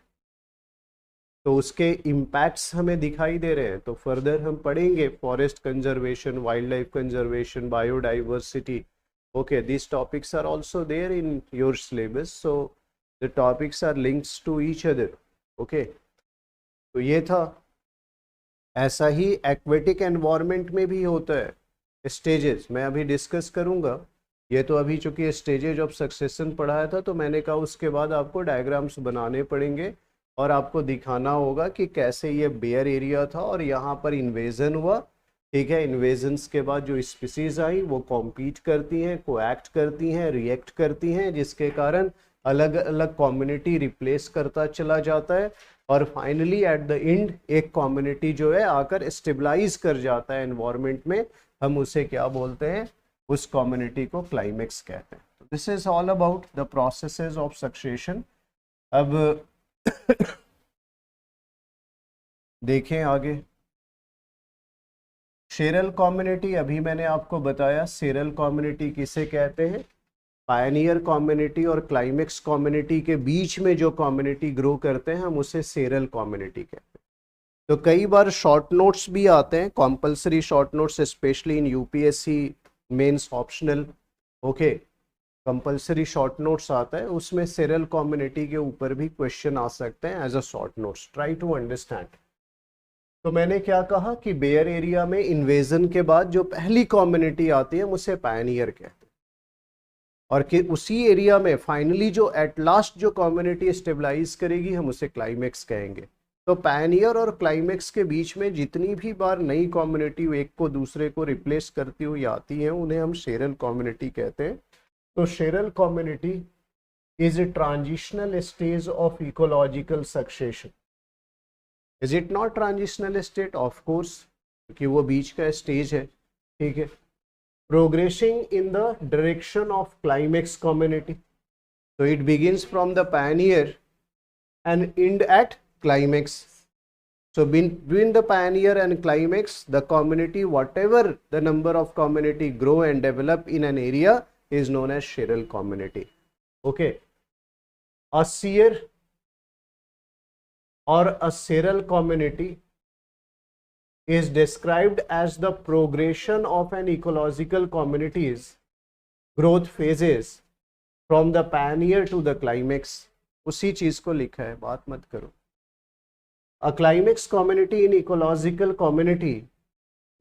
तो उसके इम्पैक्ट्स हमें दिखाई दे रहे हैं। तो फर्दर हम पढ़ेंगे forest conservation, wild life conservation, biodiversity. Okay, these topics are also there in your syllabus, so the topics are links to each other. Okay, तो ये था। ऐसा ही एक्वेटिक एनवायरनमेंट में भी होता है स्टेजेस, मैं अभी डिस्कस करूंगा। ये तो अभी चूंकि स्टेजेज ऑफ सक्सेशन पढ़ाया था, तो मैंने कहा उसके बाद आपको डायग्राम्स बनाने पड़ेंगे और आपको दिखाना होगा कि कैसे ये बेयर एरिया था और यहाँ पर इन्वेजन हुआ। ठीक है, इन्वेजन्स के बाद जो स्पीसीज आई वो कॉम्पीट करती हैं, कोएक्ट करती हैं, रिएक्ट करती हैं, जिसके कारण अलग अलग कम्युनिटी रिप्लेस करता चला जाता है और फाइनली एट द एंड एक कम्युनिटी जो है आकर स्टेबलाइज कर जाता है एनवायरनमेंट में। हम उसे क्या बोलते हैं, उस कम्युनिटी को क्लाइमेक्स कहते हैं। तो this is all about the processes of succession. अब देखें आगे, शेरल कम्युनिटी। अभी मैंने आपको बताया शेरल कम्युनिटी किसे कहते हैं। पायनियर कम्युनिटी और क्लाइमेक्स कम्युनिटी के बीच में जो कम्युनिटी ग्रो करते हैं हम उसे शेरल कम्युनिटी कहते हैं। तो कई बार शॉर्ट नोट्स भी आते हैं, compulsory short notes, specially in UPSC mains optional. Okay, compulsory short notes आता है, उसमें शेरल कम्युनिटी के ऊपर भी क्वेश्चन आ सकते हैं as a short notes. Try to understand. तो मैंने क्या कहा कि बेयर एरिया में इन्वेजन के बाद जो पहली कम्युनिटी आती है हम उसे पायनियर कहते हैं, और कि उसी एरिया में फाइनली जो एट लास्ट जो कम्युनिटी स्टेबलाइज करेगी हम उसे क्लाइमेक्स कहेंगे। तो पायनियर और क्लाइमेक्स के बीच में जितनी भी बार नई कम्युनिटी एक को दूसरे को रिप्लेस करती हुई आती है उन्हें हम शेरल कम्युनिटी कहते हैं। तो Cheryl community is a transitional stage of ecological succession. Is it not transitional state? Of course, क्योंकि वो बीच का स्टेज है। ठीक है, progressing in the direction of climax community. So it begins from the pioneer and end at climax. So between the pioneer and climax, the community, whatever the number of community grow and develop in an area, is known as sheral community. Okay, a seer or a sheral community is described as the progression of an ecological community's growth phases from the pioneer to the climax. उसी चीज को लिखा है, बात मत करो। A climax community in ecological community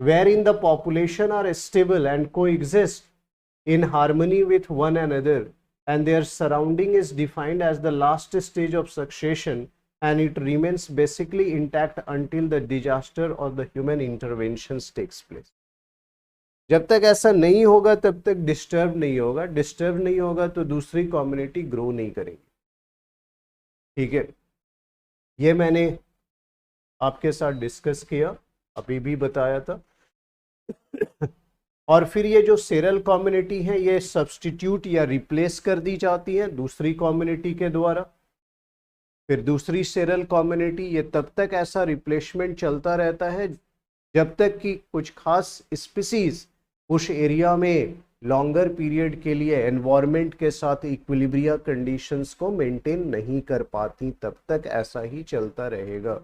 wherein the population are stable and coexist in harmony with one another and their surrounding is defined as the last stage of succession and it remains basically intact until the disaster or the human interventions takes place. जब तक ऐसा नहीं होगा तब तक disturb नहीं होगा, disturb नहीं होगा तो दूसरी कम्युनिटी ग्रो नहीं करेगी। ठीक है, ये मैंने आपके साथ डिस्कस किया, अभी भी बताया था। और फिर ये जो शेरल कम्युनिटी है ये सब्स्टिट्यूट या रिप्लेस कर दी जाती है दूसरी कम्युनिटी के द्वारा। फिर दूसरी शेरल कम्युनिटी, ये तब तक ऐसा रिप्लेसमेंट चलता रहता है जब तक कि कुछ खास स्पीसीज उस एरिया में लॉन्गर पीरियड के लिए एनवायरनमेंट के साथ इक्विलिब्रिया कंडीशंस को मेंटेन नहीं कर पाती, तब तक ऐसा ही चलता रहेगा।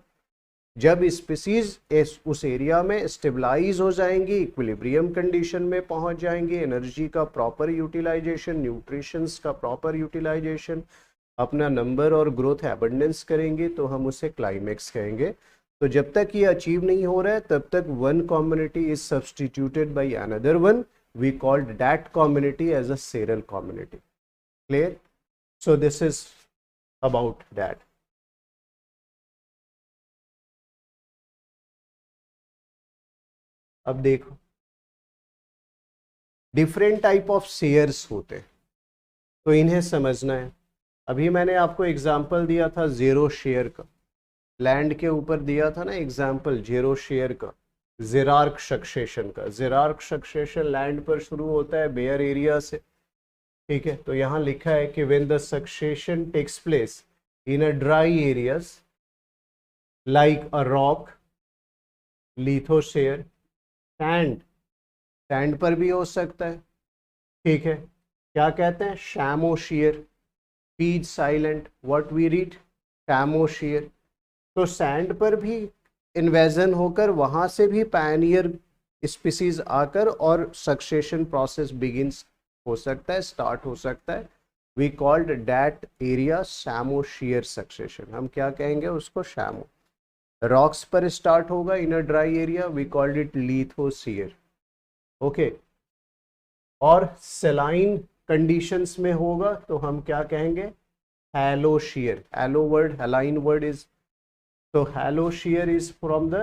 जब स्पीसीज उस एरिया में स्टेबलाइज हो जाएंगी, इक्विलिब्रियम कंडीशन में पहुंच जाएंगी, एनर्जी का प्रॉपर यूटिलाइजेशन, न्यूट्रिशंस का प्रॉपर यूटिलाइजेशन, अपना नंबर और ग्रोथ एबंडेंस करेंगे, तो हम उसे क्लाइमेक्स कहेंगे। तो जब तक ये अचीव नहीं हो रहा है तब तक one community is substituted by another one, we called that community as a seral community. Clear? So this is about that. अब देखो, डिफरेंट टाइप ऑफ शेयर्स होते हैं, तो इन्हें समझना है। अभी मैंने आपको एग्जांपल दिया था जीरो शेयर का, लैंड के ऊपर दिया था ना एग्जाम्पल जेरो शेयर का, जेरार्क सक्सेशन का। जेरार्क सक्सेशन लैंड पर शुरू होता है बेयर एरिया से, ठीक है। तो यहाँ लिखा है कि when the succession takes place in a dry areas like a rock, lithosphere, sand, sand पर भी हो सकता है, ठीक है। क्या कहते हैं? Psammosere, p's silent, what we read psammosere. तो सैंड पर भी इन्वेजन होकर वहां से भी पायनियर स्पीसीज आकर और सक्सेशन प्रोसेस बिगिंस हो सकता है, स्टार्ट हो सकता है। We called that area psammosere succession. हम क्या कहेंगे उसको? शैमो। रॉक्स पर स्टार्ट होगा in a dry area, we called it lithosphere, okay. और सेलाइन कंडीशंस में होगा तो हम क्या कहेंगे? Halosere. Halo word, haline word is, so hollow shear is from the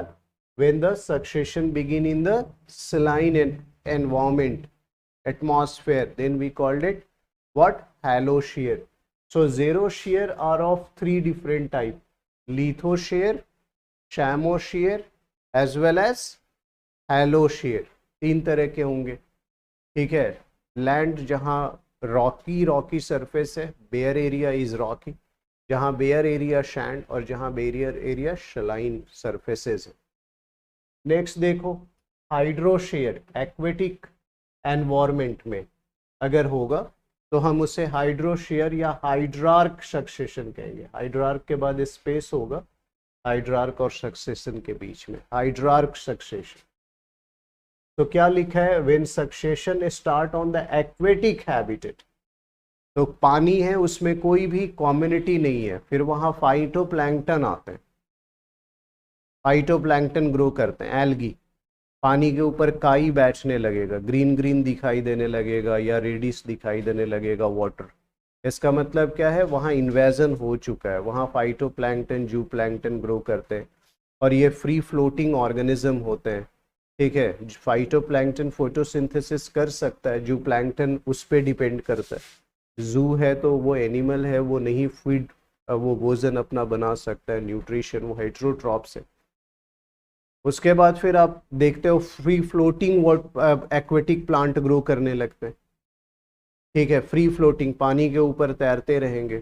when the succession begin in the saline environment, atmosphere, then we called it what? Hollow shear. So zero shear are of three different type: litho shear, shamo shear, as well as hollow shear। तीन तरह के होंगे, ठीक है। Land जहाँ Rocky surface है, bear area is Rocky, जहां bear area शैंड, और जहां बेरियर एरिया शलाइन सरफेसेस है। नेक्स्ट देखो, हाइड्रोशेयर एक्वेटिक एनवायरमेंट में अगर होगा तो हम उसे हाइड्रोशेयर या हाइड्रार्क सक्सेशन कहेंगे। हाइड्रार्क के बाद स्पेस होगा, हाइड्रार्क और सक्सेशन के बीच में हाइड्रार्क सक्सेशन। तो क्या लिखा है? When succession start on the aquatic habitat, तो पानी है उसमें कोई भी कम्युनिटी नहीं है, फिर वहां फाइटोप्लैंक्टन आते हैं, फाइटोप्लैंक्टन ग्रो करते हैं, एल्गी। पानी के ऊपर काई बैठने लगेगा, ग्रीन ग्रीन दिखाई देने लगेगा या रेडिश दिखाई देने लगेगा वाटर। इसका मतलब क्या है? वहाँ इन्वेजन हो चुका है, वहाँ फाइटोप्लैंक्टन, जू प्लैंक्टन ग्रो करते हैं, और ये फ्री फ्लोटिंग ऑर्गेनिज्म होते हैं, ठीक है। फाइटोप्लैंक्टन फोटोसिंथेसिस कर सकता है, जू प्लैंक्टन उस पर डिपेंड करता है। जू है तो वो एनिमल है, वो नहीं फीड, वो भोजन अपना बना सकता है, न्यूट्रिशन, वो हेट्रोट्रॉप्स है। उसके बाद फिर आप देखते हो free floating aquatic plant grow करने लगते हैं, ठीक है। फ्री फ्लोटिंग, पानी के ऊपर तैरते रहेंगे।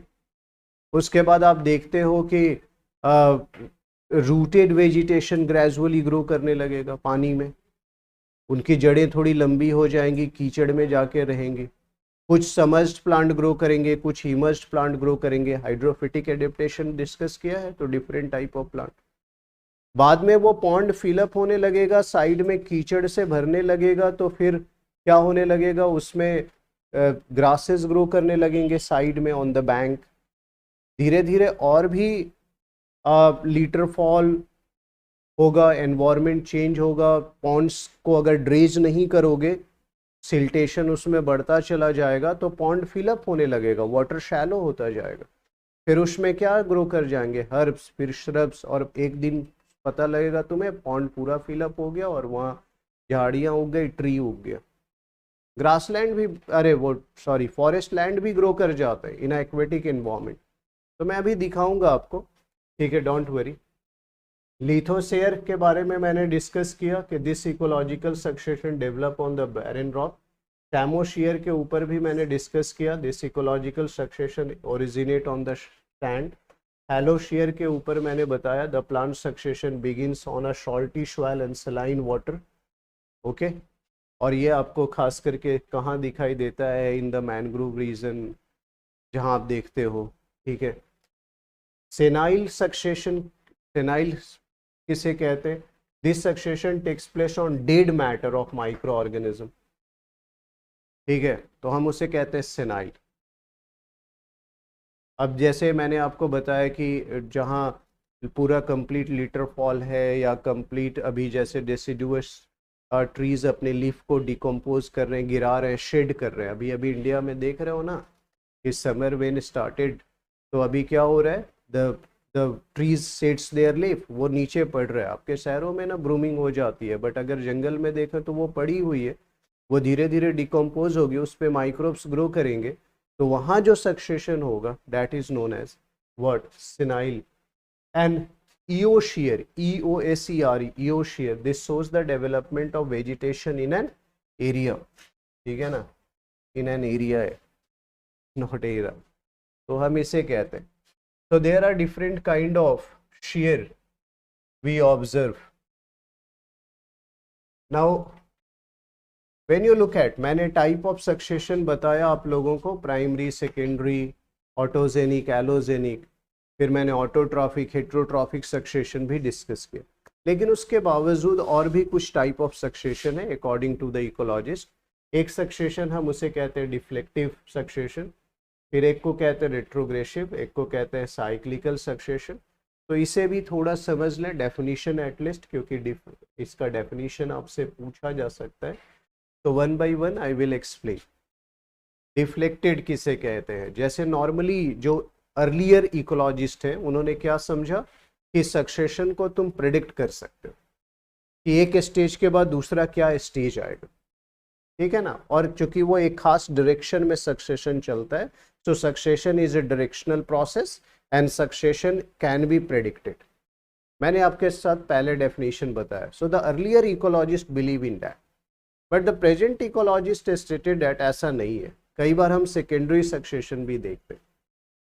उसके बाद आप देखते हो कि रूटेड वेजिटेशन ग्रेजुअली ग्रो करने लगेगा पानी में, उनकी जड़ें थोड़ी लंबी हो जाएंगी, कीचड़ में जाके रहेंगी। कुछ समर्ज्ड प्लांट ग्रो करेंगे, कुछ इमर्ज्ड प्लांट ग्रो करेंगे। हाइड्रोफिटिक एडेप्टेशन डिस्कस किया है, तो डिफरेंट टाइप ऑफ प्लांट। बाद में वो पॉन्ड फिलअप होने लगेगा, साइड में कीचड़ से भरने लगेगा, तो फिर क्या होने लगेगा? उसमें ग्रासेस ग्रो करने लगेंगे साइड में ऑन द बैंक। धीरे धीरे और भी लीटर फॉल होगा, एनवायरनमेंट चेंज होगा। पॉन्ड्स को अगर ड्रेज नहीं करोगे, सिल्टेशन उसमें बढ़ता चला जाएगा, तो पॉन्ड फिलअप होने लगेगा, वाटर शैलो होता जाएगा। फिर उसमें क्या ग्रो कर जाएंगे? हर्ब्स, फिर श्रब्स, और एक दिन पता लगेगा तुम्हें पॉन्ड पूरा फिलअप हो गया और वहाँ झाड़ियाँ उग गई, ट्री उग गया। ग्रासलैंड भी, अरे वो सॉरी, फॉरेस्ट लैंड भी ग्रो कर जाता है इन एक्वेटिक एनवायरनमेंट। तो मैं अभी दिखाऊंगा आपको, ठीक है, डोंट वरी। लिथोस्फीयर के बारे में मैंने डिस्कस किया कि this ecological succession develop on the barren rock. Psammosere के ऊपर भी मैंने डिस्कस किया, this ecological succession originate on the sand. Halosere के ऊपर मैंने बताया the plant succession begins on a salty soil and saline water, okay. और ये आपको खास करके कहाँ दिखाई देता है? इन द मैनग्रोव रीजन, जहाँ आप देखते हो, ठीक है। सेनाइल सक्सेशन, सेनाइल किसे कहते हैं? This succession takes place on dead matter of micro organism, ठीक है, तो हम उसे कहते हैं सेनाइल। अब जैसे मैंने आपको बताया कि जहाँ पूरा कंप्लीट लीटर फॉल है, या कंप्लीट अभी जैसे डेसिडुअस ट्रीज अपने लीफ को डिकम्पोज कर रहे हैं, गिरा रहे हैं, शेड कर रहे हैं। अभी अभी इंडिया में देख रहे हो ना कि समर वेन स्टार्टेड, तो अभी क्या हो रहा है? The trees sets their leaf, वो नीचे पड़ रहा है। आपके शहरों में ना ब्रूमिंग हो जाती है, बट अगर जंगल में देखें तो वो पड़ी हुई है, वो धीरे धीरे डिकम्पोज होगी, उस पर माइक्रोब्स ग्रो करेंगे, तो वहाँ जो सक्सेशन होगा that is known as what? Senile. And eoshere, EOSERE, eoshere, this shows the development of vegetation in an area, ठीक है ना, in an area है, not area, तो हम इसे कहते हैं. So there are different kind of shear we observe. Now when you look at, मैंने टाइप ऑफ सक्सेशन बताया आप लोगों को, प्राइमरी, सेकेंडरी, ऑटोजेनिक, एलोजेनिक, फिर मैंने ऑटोट्रॉफिक, हेट्रोट्रॉफिक सक्सेशन भी डिस्कस किया. लेकिन उसके बावजूद और भी कुछ टाइप ऑफ सक्सेशन है अकॉर्डिंग टू द इकोलॉजिस्ट. एक सक्सेशन हम उसे कहते हैं डिफ्लेक्टिव सक्सेशन, फिर एक को कहते हैं रेट्रोग्रेसिव, एक को कहते हैं साइक्लिकल सक्सेशन. तो इसे भी थोड़ा समझ लें, डेफिनेशन एटलीस्ट, क्योंकि इसका डेफिनेशन आपसे पूछा जा सकता है. तो one by one I will explain. Deflected किसे कहते हैं? जैसे नॉर्मली जो अर्लियर इकोलॉजिस्ट हैं उन्होंने क्या समझा कि सक्सेशन को तुम प्रेडिक्ट कर सकते हो कि एक स्टेज के बाद दूसरा क्या स्टेज आएगा, ठीक है ना. और चूंकि वो एक खास डायरेक्शन में सक्सेशन चलता है, तो succession is a directional process and succession can be predicted. मैंने आपके साथ पहले डेफिनेशन बताया. So the earlier ecologist believe in that, but the present ecologist stated that ऐसा नहीं है. कई बार हम सेकेंडरी सक्सेशन भी देखते हैं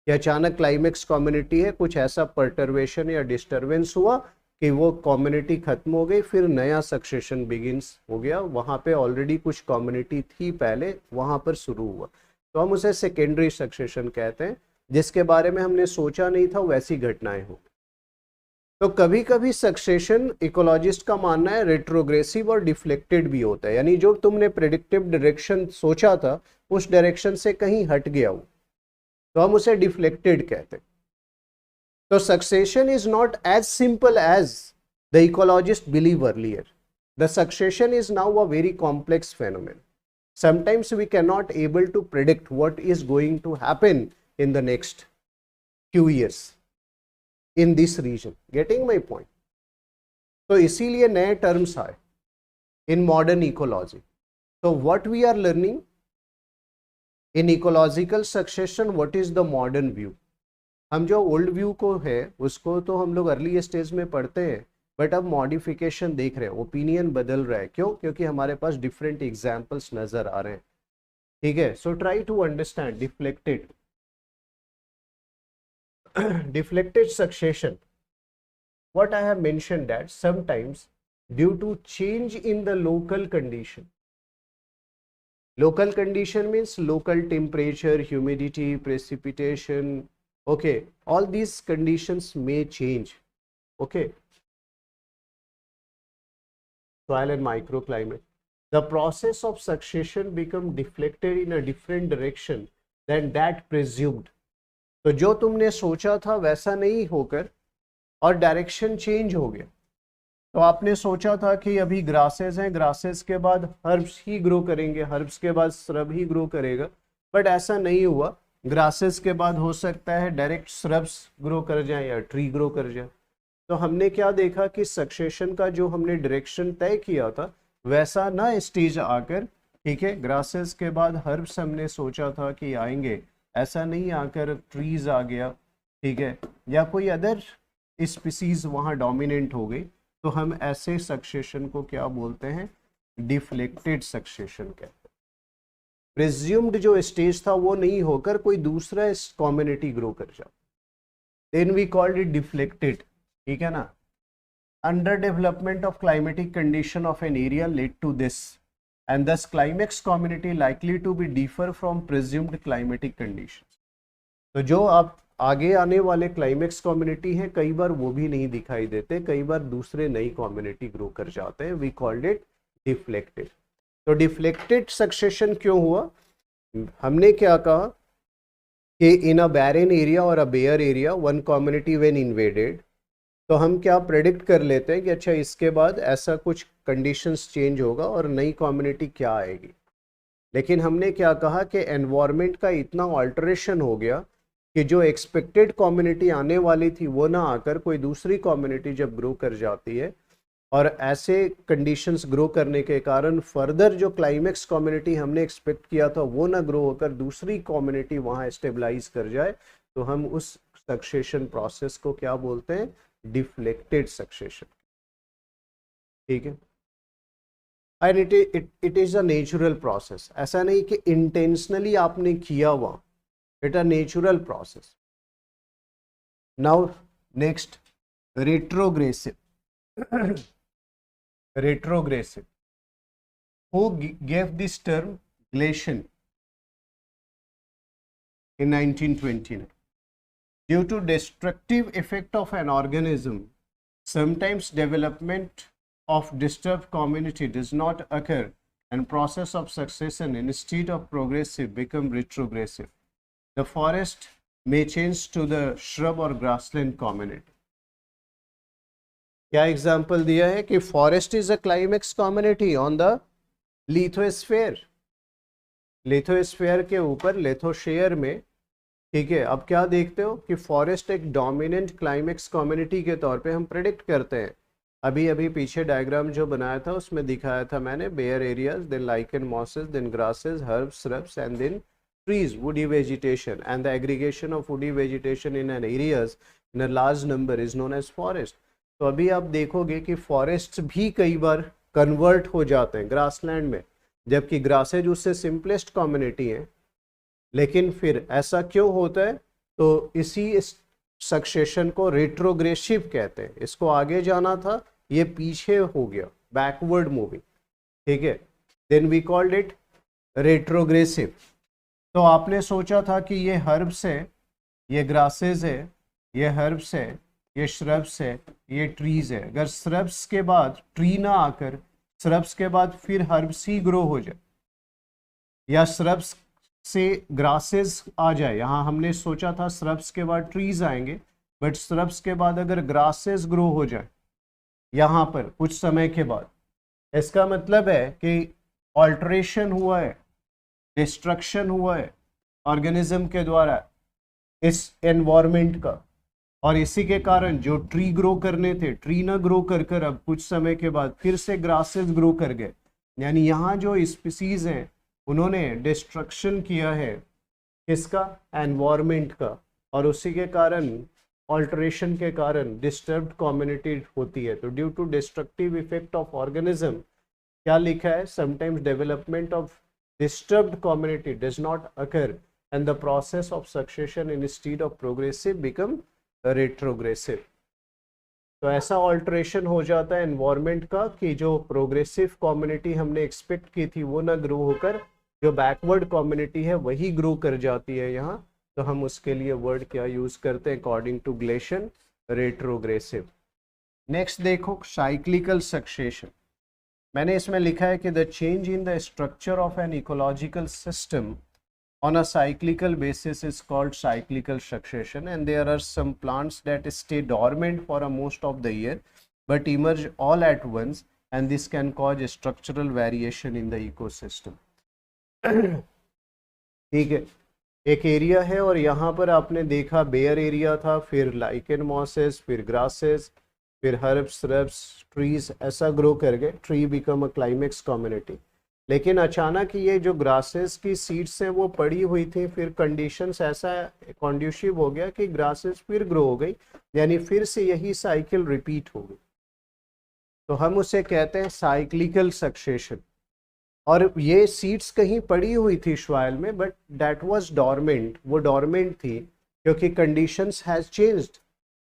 कि अचानक क्लाइमेक्स कम्युनिटी है, कुछ ऐसा पर्टर्वेशन या डिस्टर्बेंस हुआ कि वो कम्युनिटी खत्म हो गई, फिर नया सक्सेशन बिगिंस हो गया. वहाँ पे ऑलरेडी कुछ कम्युनिटी थी पहले, वहाँ पर शुरू हुआ, तो हम उसे सेकेंडरी सक्सेशन कहते हैं. जिसके बारे में हमने सोचा नहीं था वैसी घटनाएं हो. तो कभी कभी सक्सेशन इकोलॉजिस्ट का मानना है रेट्रोग्रेसिव और डिफ्लेक्टेड भी होता है, यानी जो तुमने प्रेडिक्टिव डायरेक्शन सोचा था उस डायरेक्शन से कहीं हट गया हो, तो हम उसे डिफ्लेक्टेड कहते हैं. तो succession is not as simple as the ecologist believe earlier. The succession is now a very complex phenomenon. Sometimes we cannot able to predict what is going to happen in the next few years in this region. Getting my point? तो इसीलिए नए terms आए in modern ecology. So what we are learning in ecological succession, what is the modern view? हम जो old view को है उसको तो हम लोग अर्ली स्टेज में पढ़ते हैं, बट अब मॉडिफिकेशन देख रहे हैं, ओपिनियन बदल रहा है. क्यों? क्योंकि हमारे पास डिफरेंट एग्जाम्पल्स नजर आ रहे हैं, ठीक है. So try to understand deflected. Deflected succession, what I have mentioned that sometimes due to change in the local condition. Local condition means local temperature, humidity, precipitation, okay, all these conditions may change, okay. Soil and microclimate. The process of succession become deflected in a different direction than that presumed. तो जो तुमने सोचा था वैसा नहीं होकर और direction change हो गया. तो आपने सोचा था कि अभी ग्रासेस हैं, ग्रासेस के बाद हर्ब्स ही ग्रो करेंगे, हर्ब्स के बाद श्रब ही ग्रो करेगा, बट ऐसा नहीं हुआ. ग्रासेस के बाद हो सकता है डायरेक्ट श्रब्स ग्रो कर जाए या ट्री ग्रो कर जाए. तो हमने क्या देखा कि सक्सेशन का जो हमने डायरेक्शन तय किया था वैसा ना स्टेज आकर, ठीक है, ग्रासेस के बाद हर्ब्स हमने सोचा था कि आएंगे, ऐसा नहीं आकर ट्रीज आ गया, ठीक है, या कोई अदर स्पीसीज वहाँ डोमिनेंट हो गई. तो हम ऐसे सक्सेशन को क्या बोलते हैं? डिफ्लेक्टेड सक्सेशन कहते हैं. प्रिज्यूम्ड जो स्टेज था वो नहीं होकर कोई दूसरा कम्युनिटी ग्रो कर जाता, then we called it deflected, ठीक है ना. Under development of climatic condition of an area led to this and thus climax community likely to be differ from presumed climatic condition. तो जो आप आगे आने वाले क्लाइमेक्स कम्युनिटी हैं कई बार वो भी नहीं दिखाई देते, कई बार दूसरे नई कम्युनिटी ग्रो कर जाते हैं. We called it deflected. तो डिफ्लेक्टेड सक्सेशन क्यों हुआ? हमने क्या कहा कि इन अ बैरन एरिया और a bare area one community when invaded, तो हम क्या प्रेडिक्ट कर लेते हैं कि अच्छा इसके बाद ऐसा कुछ कंडीशंस चेंज होगा और नई कम्युनिटी क्या आएगी. लेकिन हमने क्या कहा कि एनवायरनमेंट का इतना ऑल्टरेशन हो गया कि जो एक्सपेक्टेड कम्युनिटी आने वाली थी वो ना आकर कोई दूसरी कम्युनिटी जब ग्रो कर जाती है, और ऐसे कंडीशंस ग्रो करने के कारण फर्दर जो क्लाइमेक्स कम्युनिटी हमने एक्सपेक्ट किया था वो ना ग्रो होकर दूसरी कम्युनिटी वहाँ स्टेबलाइज कर जाए, तो हम उस सक्सेशन प्रोसेस को क्या बोलते हैं? डिफ्लेक्टेड सक्सेशन, ठीक है। And it is a natural process, ऐसा नहीं कि इंटेंशनली आपने किया हुआ, it a natural process. Now next, retrogressive. Retrogressive. Who gave this term glaciation in 1929? Due to destructive effect of an organism, sometimes development of disturbed community does not occur and process of succession instead of progressive become retrogressive. The forest may change to the shrub or grassland community. क्या example दिया है कि forest is a climax community on the lithosphere, lithosphere के ऊपर lithosphere में, ठीक है। अब क्या देखते हो कि फॉरेस्ट एक डोमिनेंट क्लाइमेक्स कम्युनिटी के तौर पे हम प्रेडिक्ट करते हैं। अभी अभी पीछे डायग्राम जो बनाया था उसमें दिखाया था मैंने, bare areas, then lichen mosses, then grasses, herbs, shrubs and then trees, woody vegetation, and the aggregation of woody vegetation in an areas in a large number is known as forest. तो अभी आप देखोगे कि forest भी कई बार convert हो जाते हैं ग्रासलैंड में, जबकि ग्रासेज उससे सिंपलेस्ट कम्युनिटी है। लेकिन फिर ऐसा क्यों होता है? तो इसी सक्सेशन को रेट्रोग्रेसिव कहते हैं। इसको आगे जाना था, ये पीछे हो गया, बैकवर्ड मूविंग, ठीक है। Then we called it retrogressive. तो आपने सोचा था कि ये हर्ब्स है, ये ग्रासेस है, ये हर्ब्स है, ये श्रब्स है, ये ट्रीज है। अगर श्रब्स के बाद ट्री ना आकर श्रब्स के बाद फिर हर्ब्स ही ग्रो हो जाए, या श्रब्स से ग्रासेस आ जाए, यहाँ हमने सोचा था श्रब्स के बाद ट्रीज आएंगे, बट श्रब्स के बाद अगर ग्रासेस ग्रो हो जाए यहाँ पर कुछ समय के बाद, इसका मतलब है कि ऑल्टरेशन हुआ है, डिस्ट्रक्शन हुआ है ऑर्गेनिज्म के द्वारा इस एनवायरमेंट का, और इसी के कारण जो ट्री ग्रो करने थे, ट्री ना ग्रो कर अब कुछ समय के बाद फिर से ग्रासेस ग्रो कर गए। यानी यहाँ जो स्पीसीज हैं उन्होंने डिस्ट्रक्शन किया है किसका? एनवायरमेंट का, और उसी के कारण ऑल्टरेशन के कारण डिस्टर्ब्ड कम्युनिटी होती है। तो due to destructive effect of organism, क्या लिखा है? Sometimes development of disturbed community does not occur and the process of succession instead of progressive become retrogressive. तो ऐसा ऑल्टरेशन हो जाता है एनवायरमेंट का कि जो प्रोग्रेसिव कम्युनिटी हमने एक्सपेक्ट की थी वो ना ग्रो होकर जो बैकवर्ड कम्युनिटी है वही ग्रो कर जाती है यहाँ। तो हम उसके लिए वर्ड क्या यूज करते हैं? According to glaciation, retrogressive. Next देखो, साइक्लिकल सक्सेशन। मैंने इसमें लिखा है कि the change in the structure of an ecological system on a cyclical basis is called cyclical succession, and there are some plants that stay dormant for a most of the year but emerge all at once, and this can cause structural variation in the ecosystem. ठीक है, एक area है और यहाँ पर आपने देखा bear area था, फिर लाइकन मॉसेस, फिर ग्रासेस, फिर हर्ब्स, श्रब्स, ट्रीज ऐसा ग्रो कर गए, tree become a climax community. लेकिन अचानक ये जो ग्रासेस की सीड्स हैं वो पड़ी हुई थी, फिर कंडीशंस ऐसा कॉन्ड्यूसिव हो गया कि ग्रासेस फिर ग्रो हो गई, यानी फिर से यही साइकिल रिपीट हो गई। तो हम उसे कहते हैं साइक्लिकल सक्सेशन। और ये सीड्स कहीं पड़ी हुई थी सॉइल में, बट दैट वाज डॉर्मेंट, वो डॉर्मेंट थी क्योंकि कंडीशंस हैज चेंज्ड।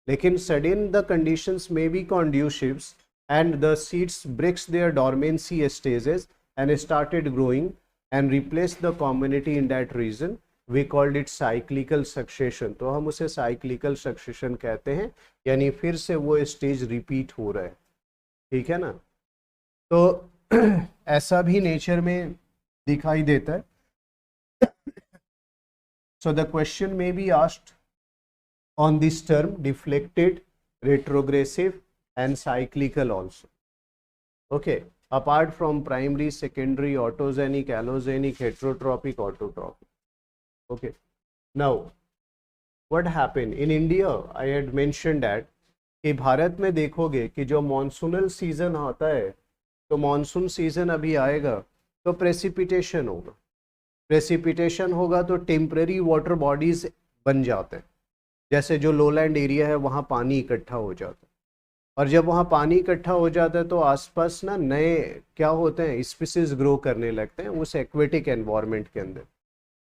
लेकिन sudden the conditions may be conducive and the seeds breaks their dormancy stages and started growing and replaced the community in that region. We called it cyclical succession. तो हम उसे cyclical succession कहते हैं, यानी फिर से वो स्टेज रिपीट हो रहा है, ठीक है ना। तो ऐसा भी नेचर में दिखाई देता है। So the question may be asked on this term, deflected, retrogressive and cyclical also. Okay, apart from primary, secondary, autogenic, allogenic, heterotrophic, autotrophic. Okay, now what happened in India? I had mentioned that कि भारत में देखोगे कि जो monsoonal season आता है, तो monsoon season अभी आएगा तो प्रेसिपिटेशन होगा, प्रेसिपिटेशन होगा तो टेम्पररी वाटर बॉडीज बन जाते हैं, जैसे जो लोलैंड एरिया है वहाँ पानी इकट्ठा हो जाता है, और जब वहाँ पानी इकट्ठा हो जाता है तो आसपास ना नए क्या होते हैं, स्पीसीज ग्रो करने लगते हैं उस एक्वेटिक एनवायरनमेंट के अंदर।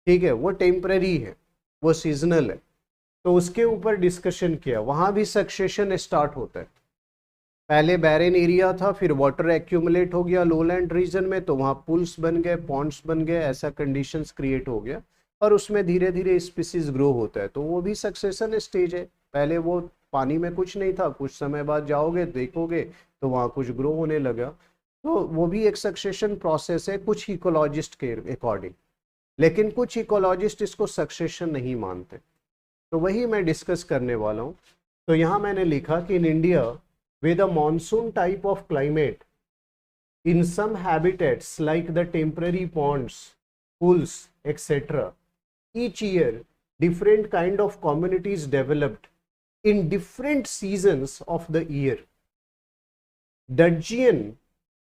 ठीक है, वो टेम्पररी है, वो सीजनल है। तो उसके ऊपर डिस्कशन किया, वहाँ भी सक्सेशन स्टार्ट होता है। पहले बैरन एरिया था, फिर वाटर एक्यूमुलेट हो गया लोलैंड रीजन में, तो वहाँ पुल्स बन गए, पॉन्ड्स बन गए, ऐसा कंडीशंस क्रिएट हो गया, और उसमें धीरे धीरे स्पीसीज ग्रो होता है। तो वो भी सक्सेशन स्टेज है। पहले वो पानी में कुछ नहीं था, कुछ समय बाद जाओगे देखोगे तो वहाँ कुछ ग्रो होने लगा। तो वो भी एक सक्सेशन प्रोसेस है कुछ इकोलॉजिस्ट के अकॉर्डिंग, लेकिन कुछ इकोलॉजिस्ट इसको सक्सेशन नहीं मानते। तो वही मैं डिस्कस करने वाला हूँ। तो यहाँ मैंने लिखा कि in India with a monsoon type of climate, in some habitats like the temporary ponds, pools, etc., each year different kind of communities developed in different seasons of the year. Dudgeon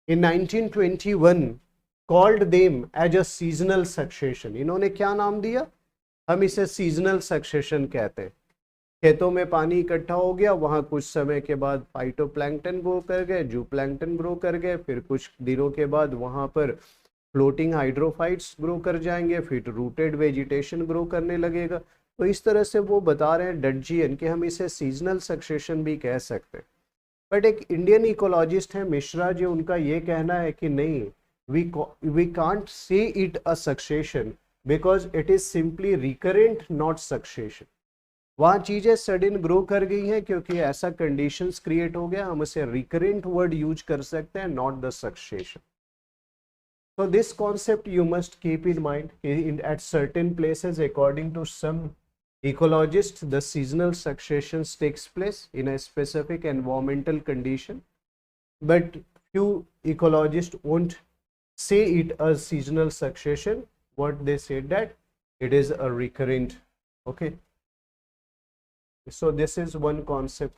in 1921 called them as a seasonal succession. इन्होंने क्या नाम दिया? हम इसे seasonal succession कहते हैं। खेतों में पानी इकट्ठा हो गया, वहां कुछ समय के बाद फाइटोप्लैंक्टन ग्रो कर गए, जूप्लैंक्टन ग्रो कर गए, फिर कुछ दिनों के बाद वहां पर फ्लोटिंग हाइड्रोफाइट्स ग्रो कर जाएंगे, फिर रूटेड वेजिटेशन ग्रो करने लगेगा। तो इस तरह से वो बता रहे हैं डडजियन कि हम इसे सीजनल सक्सेशन भी कह सकते हैं। बट एक इंडियन इकोलॉजिस्ट है मिश्रा जी, उनका ये कहना है कि नहीं, we can't say it a succession because it is simply recurrent not succession. वहाँ चीजें सडन ग्रो कर गई हैं क्योंकि ऐसा कंडीशंस क्रिएट हो गया, हम उसे रिकरेंट वर्ड यूज कर सकते हैं, not the succession. So this concept you must keep in mind. At certain places, according to some ecologists, the seasonal successions takes place in a specific environmental condition, but few ecologists won't say it as seasonal succession. What they said that it is a recurrent. Okay. So this is one concept.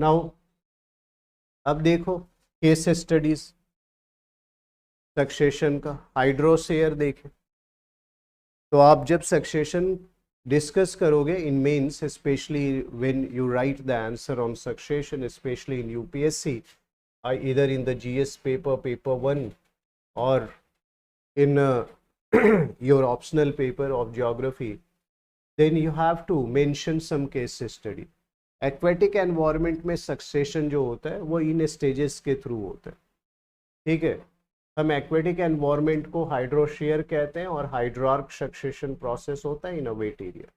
Now अब देखो case studies succession का। हाइड्रोसेयर देखें तो आप जब succession discuss करोगे in mains, especially when you write the answer on succession, especially in UPSC, इधर in the GS paper, paper 1, और in your optional paper of geography, then you have to mention some case study. Aquatic environment में succession जो होता है वो इन stages के through होता है। ठीक है, हम एक्वेटिक एनवायरनमेंट को हाइड्रोशियर कहते हैं, और हाइड्रार्क सक्सेशन प्रोसेस होता है इन अ वेट एरिया।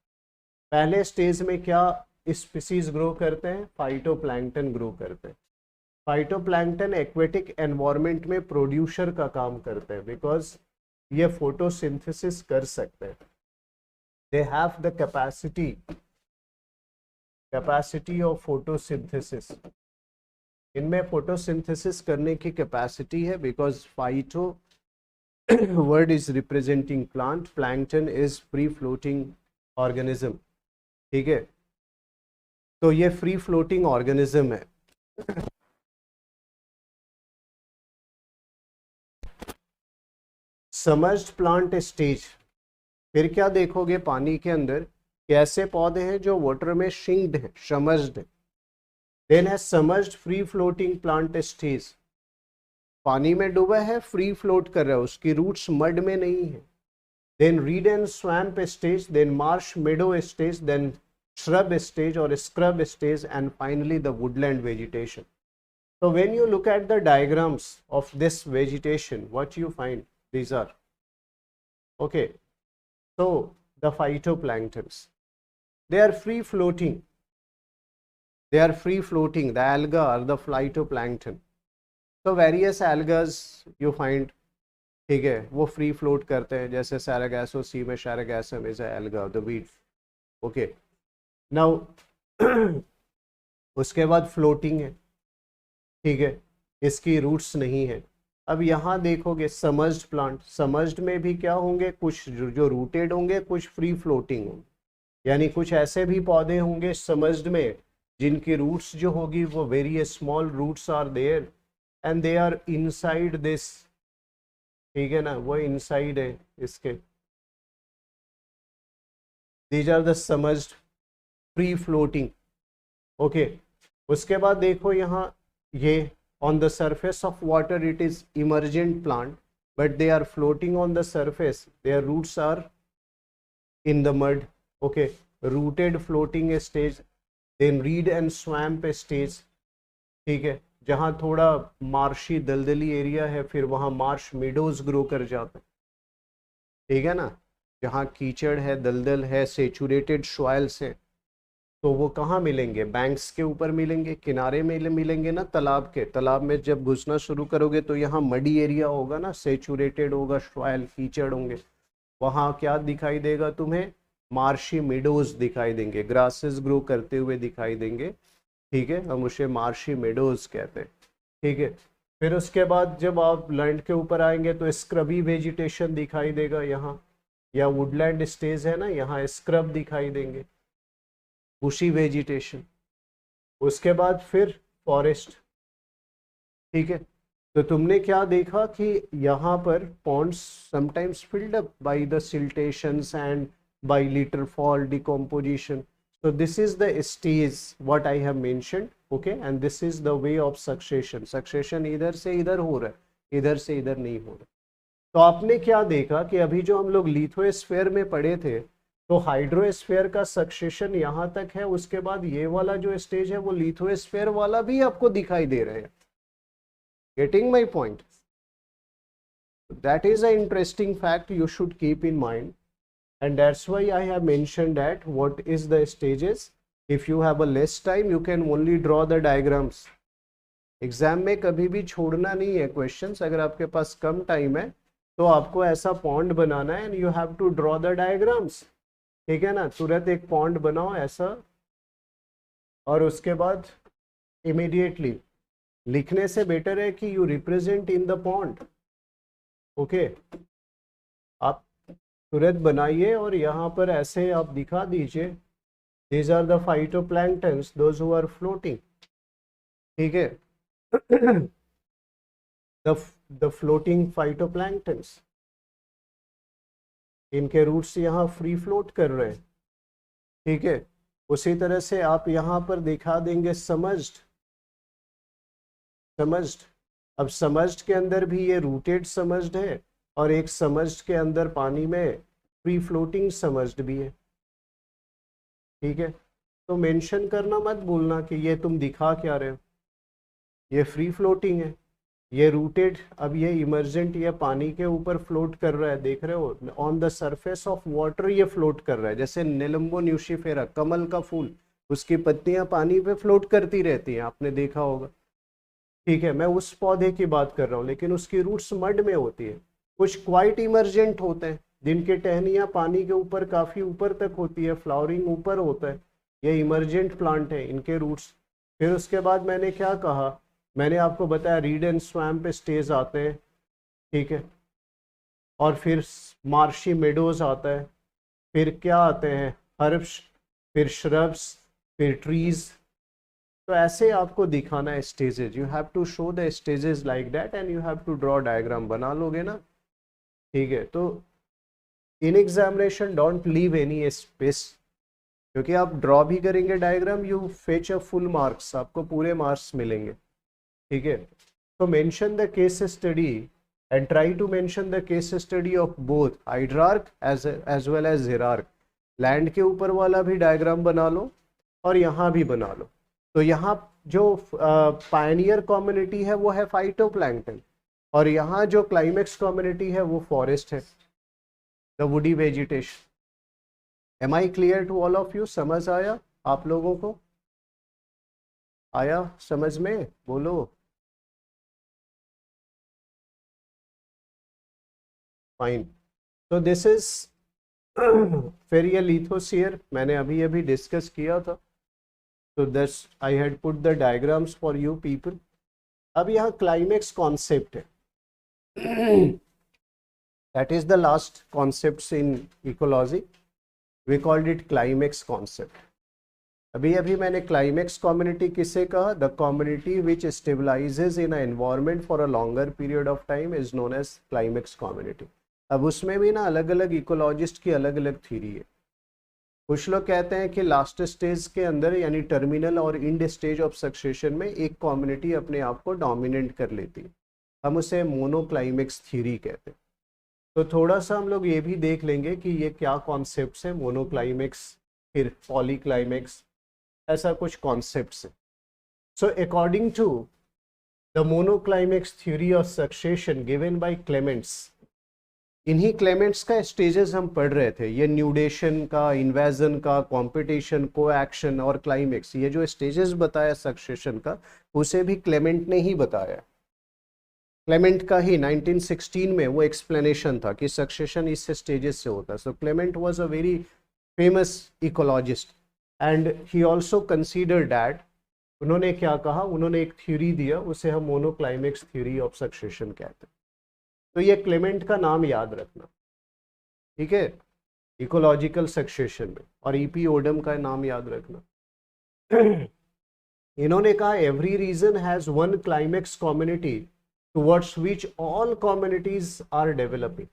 पहले स्टेज में क्या स्पीसीज ग्रो करते हैं? फाइटोप्लैंक्टन ग्रो करते हैं। फाइटोप्लैंक्टन एक्वेटिक एनवायरनमेंट में प्रोड्यूसर का काम करते हैं, बिकॉज ये फोटोसिंथेसिस कर सकते हैं। they have the capacity of photosynthesis. इनमें फोटोसिंथेसिस करने की कैपेसिटी है, because phyto word is representing plant, plankton is free floating organism. ठीक है, तो ये फ्री फ्लोटिंग ऑर्गेनिज्म है। समर्ज्ड प्लांट स्टेज, फिर क्या देखोगे पानी के अंदर कैसे पौधे हैं जो वाटर में शिंक्ड हैं, समर्ज्ड हैं। देन है समर्ज्ड फ्री फ्लोटिंग प्लांट स्टेज, पानी में डूबा है, फ्री फ्लोट कर रहा है, उसकी रूट्स मड में नहीं है। Then reed and swamp stage, then marsh meadow stage, then shrub stage or scrub stage, and finally the woodland vegetation. So when you look at the diagrams of this vegetation, what you find? These are okay. So the phytoplanktons, they are free floating. They are free floating. The alga are the phytoplankton. So various algas you find, ठीक है, वो free float करते हैं, जैसे Sargasso sea में sargassum is a alga of the weed. Okay. Now उसके बाद floating है, ठीक है, इसकी रूट्स नहीं है। अब यहाँ देखोगे समर्ज्ड प्लांट, समर्ज्ड में भी क्या होंगे, कुछ जो रूटेड होंगे, कुछ फ्री फ्लोटिंग होंगे, यानी कुछ ऐसे भी पौधे होंगे समर्ज्ड में जिनकी रूट्स जो होगी वो very small roots are there and they are inside this, ठीक है ना, वो इनसाइड है इसके, these are the submerged free floating. Okay, उसके बाद देखो यहाँ ये on the surface of water it is emergent plant, but they are floating on the surface, their roots are in the mud. Okay, rooted floating stage, then reed and swamp stage. ठीक है, जहाँ थोड़ा marshy दलदली area है फिर वहाँ Marsh meadows grow कर जाते हैं, ठीक है ना, जहाँ कीचड़ है, दलदल है, सेचुरेटेड सॉइल्स है, तो वो कहाँ मिलेंगे, बैंक्स के ऊपर मिलेंगे, किनारे में मिलेंगे ना, तालाब के, तालाब में जब घुसना शुरू करोगे तो यहाँ मडी एरिया होगा ना, सेचुरेटेड होगा, सॉइल, कीचड़ होंगे, वहाँ क्या दिखाई देगा तुम्हें, मार्शी मिडोज दिखाई देंगे, ग्रासेस ग्रो करते हुए दिखाई देंगे, ठीक है, हम उसे मार्शी मिडोज कहते हैं, ठीक है। फिर उसके बाद जब आप लैंड के ऊपर आएंगे तो स्क्रबी वेजिटेशन दिखाई देगा यहाँ, या वुडलैंड स्टेज है ना, यहाँ स्क्रब दिखाई देंगे, बुशी वेजिटेशन। उसके बाद फिर फॉरेस्ट, ठीक है। तो तुमने क्या देखा कि यहाँ पर ponds sometimes filled up by the siltations and by litter fall decomposition, so this is the stage what I have mentioned, okay, and this is the way of succession. succession इधर से इधर हो रहा है, इधर से इधर नहीं हो रहा। तो आपने क्या देखा कि अभी जो हम लोग लिथोस्फीयर में पढ़े थे तो हाइड्रोस्फीयर का सक्सेशन यहाँ तक है, उसके बाद ये वाला जो स्टेज है वो लिथोस्फीयर वाला भी आपको दिखाई दे रहे हैं। Getting my point? That is a interesting fact you should keep in mind, and that's why I have mentioned that what is the stages. If you have a less time you can only draw the diagrams. Exam में कभी भी छोड़ना नहीं है questions, अगर आपके पास कम time है तो आपको ऐसा पॉन्ड बनाना है and you have to draw the diagrams, ठीक है ना, तुरंत एक पॉन्ड बनाओ ऐसा, और उसके बाद इमीडिएटली लिखने से बेटर है कि you represent in the pond, okay, आप तुरंत बनाइए और यहाँ पर ऐसे आप दिखा दीजिए, these are the phytoplanktons those who are floating, ठीक है, द फ्लोटिंग फाइटोप्लैंक्टन्स, इनके रूट्स यहाँ फ्री फ्लोट कर रहे हैं, ठीक है। उसी तरह से आप यहाँ पर दिखा देंगे समर्ज्ड, समर्ज्ड, अब समर्ज्ड के अंदर भी ये रूटेड समर्ज्ड है और एक समर्ज्ड के अंदर पानी में फ्री फ्लोटिंग समर्ज्ड भी है, ठीक है। तो मेंशन करना मत भूलना कि ये तुम दिखा क्या रहे हो, ये फ्री फ्लोटिंग है, ये रूटेड, अब ये इमर्जेंट, ये पानी के ऊपर फ्लोट कर रहा है, देख रहे हो, on the surface of water ये फ्लोट कर रहा है, जैसे नेलम्बो न्यूशिफेरा, कमल का फूल, उसकी पत्तियां पानी पे फ्लोट करती रहती हैं, आपने देखा होगा, ठीक है। मैं उस पौधे की बात कर रहा हूँ, लेकिन उसकी रूट्स मड में होती है, कुछ क्वाइट इमर्जेंट होते हैं जिनके टहनियाँ पानी के ऊपर काफ़ी ऊपर तक होती है, फ्लावरिंग ऊपर होता है, ये इमर्जेंट प्लांट है, इनके रूट्स। फिर उसके बाद मैंने क्या कहा, मैंने आपको बताया रीड एंड स्वैम्प स्टेज आते हैं, ठीक है, और फिर मार्शी मेडोज आता है, फिर क्या आते हैं, हर्ब्स, फिर श्रब्स, फिर ट्रीज। तो ऐसे आपको दिखाना है stages, you have to show the stages like that and you have to draw diagram, बना लोगे ना, ठीक है। तो in examination don't leave any space, क्योंकि आप ड्रॉ भी करेंगे diagram, you fetch a full marks, आपको पूरे मार्क्स मिलेंगे, ठीक है। तो mention the case study and try to mention the case study of both hydrarch as well as xerarch. Land के ऊपर वाला भी डायग्राम बना लो और यहाँ भी बना लो। तो यहाँ जो पायनियर कम्युनिटी है वो है फाइटोप्लैंक्टन, और यहाँ जो क्लाइमेक्स कम्युनिटी है वो फॉरेस्ट है, the woody vegetation. Am I clear to all of you? समझ आया आप लोगों को? आया समझ में? बोलो। फाइन। तो दिस इज फिर ये लिथोस्फीयर मैंने अभी अभी डिस्कस किया था, तो thus I had put the diagrams for you people. अब यहाँ क्लाइमेक्स कॉन्सेप्ट है, that is the last concept in ecology, we called it climax concept. अभी अभी मैंने क्लाइमेक्स कम्युनिटी किसे कहा? The community which stabilizes in a environment for a longer period of time is known as climax community. अब उसमें भी ना अलग अलग इकोलॉजिस्ट की अलग अलग थ्योरी है, कुछ लोग कहते हैं कि लास्ट स्टेज के अंदर यानी टर्मिनल और इंड स्टेज ऑफ सक्सेशन में एक कम्युनिटी अपने आप को डोमिनेट कर लेती है, हम उसे मोनोक्लाइमेक्स थ्योरी कहते हैं। तो थोड़ा सा हम लोग ये भी देख लेंगे कि ये क्या कॉन्सेप्ट्स है, मोनोक्लाइमेक्स फिर पॉलीक्लाइमेक्स, ऐसा कुछ कॉन्सेप्ट्स है। So according to the monoclimax theory of succession given by Clements, इन्हीं क्लेमेंट्स का स्टेजेस हम पढ़ रहे थे, ये न्यूडेशन का, इन्वेजन का, कंपटीशन, कोएक्शन और क्लाइमेक्स, ये जो स्टेजेस बताया सक्सेशन का उसे भी क्लेमेंट ने ही बताया। क्लेमेंट का ही 1916 में वो एक्सप्लेनेशन था कि सक्सेशन इस स्टेजेस से होता है। So Clement was a very famous ecologist and he also consider that, उन्होंने क्या कहा, उन्होंने एक थ्योरी दिया, उसे हम मोनोक्लाइमेक्स थ्योरी ऑफ सक्सेशन कहते हैं। तो ये क्लेमेंट का नाम याद रखना, ठीक है, इकोलॉजिकल सक्सेशन में, और ईपी ओडम का नाम याद रखना। इन्होंने कहा every region has one climax community towards which all communities are developing.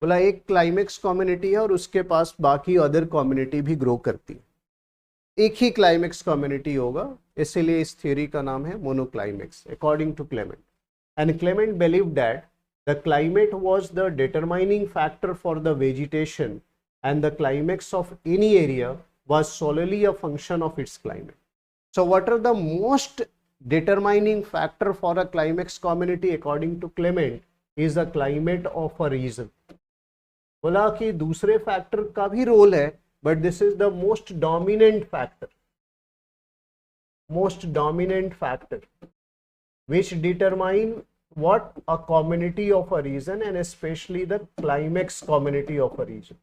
बोला एक क्लाइमेक्स कम्युनिटी है और उसके पास बाकी अदर कम्युनिटी भी ग्रो करती है, एक ही क्लाइमेक्स कम्युनिटी होगा, इसीलिए इस थ्योरी का नाम है monoclimax according to Clement. And Clement believed that the climate was the determining factor for the vegetation and the climax of any area was solely a function of its climate. So what are the most determining factor for a climax community according to Clement is the climate of a region. बोला कि दूसरे factor का भी role है, but this is the most dominant factor which determine what a community of a region and especially the climax community of a region.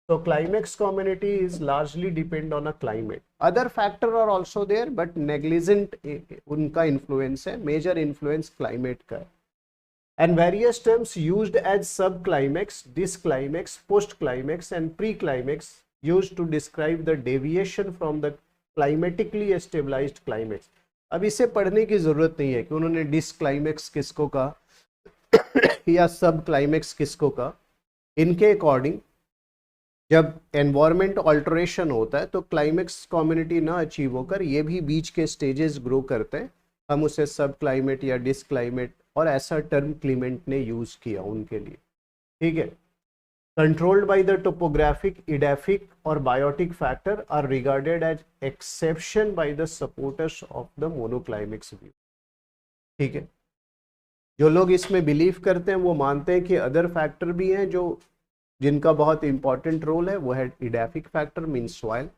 So climax community is largely depend on a climate. Other factor are also there but negligent उनका influence है, major influence climate का है. And various terms used as subclimax, disclimax, postclimax and preclimax used to describe the deviation from the climatically stabilized climates. अब इसे पढ़ने की जरूरत नहीं है कि उन्होंने डिस्क्लाइमेक्स किसको कहा या सब क्लाइमेक्स किसको कहा। इनके अकॉर्डिंग जब एनवायरमेंट ऑल्टरेशन होता है तो क्लाइमेक्स कम्युनिटी ना अचीव होकर ये भी बीच के स्टेजेस ग्रो करते हैं, हम उसे सब क्लाइमेट या डिस्क्लाइमेट, और ऐसा टर्म क्लेमेंट ने यूज किया उनके लिए, ठीक है। Controlled by the topographic, edaphic or biotic factor are regarded as exception by the supporters of the monoclimax view, ठीक है। जो लोग इसमें बिलीव करते हैं वो मानते हैं कि अदर फैक्टर भी हैं जो जिनका बहुत इंपॉर्टेंट रोल है, वो है edaphic factor मीन्स सॉइल,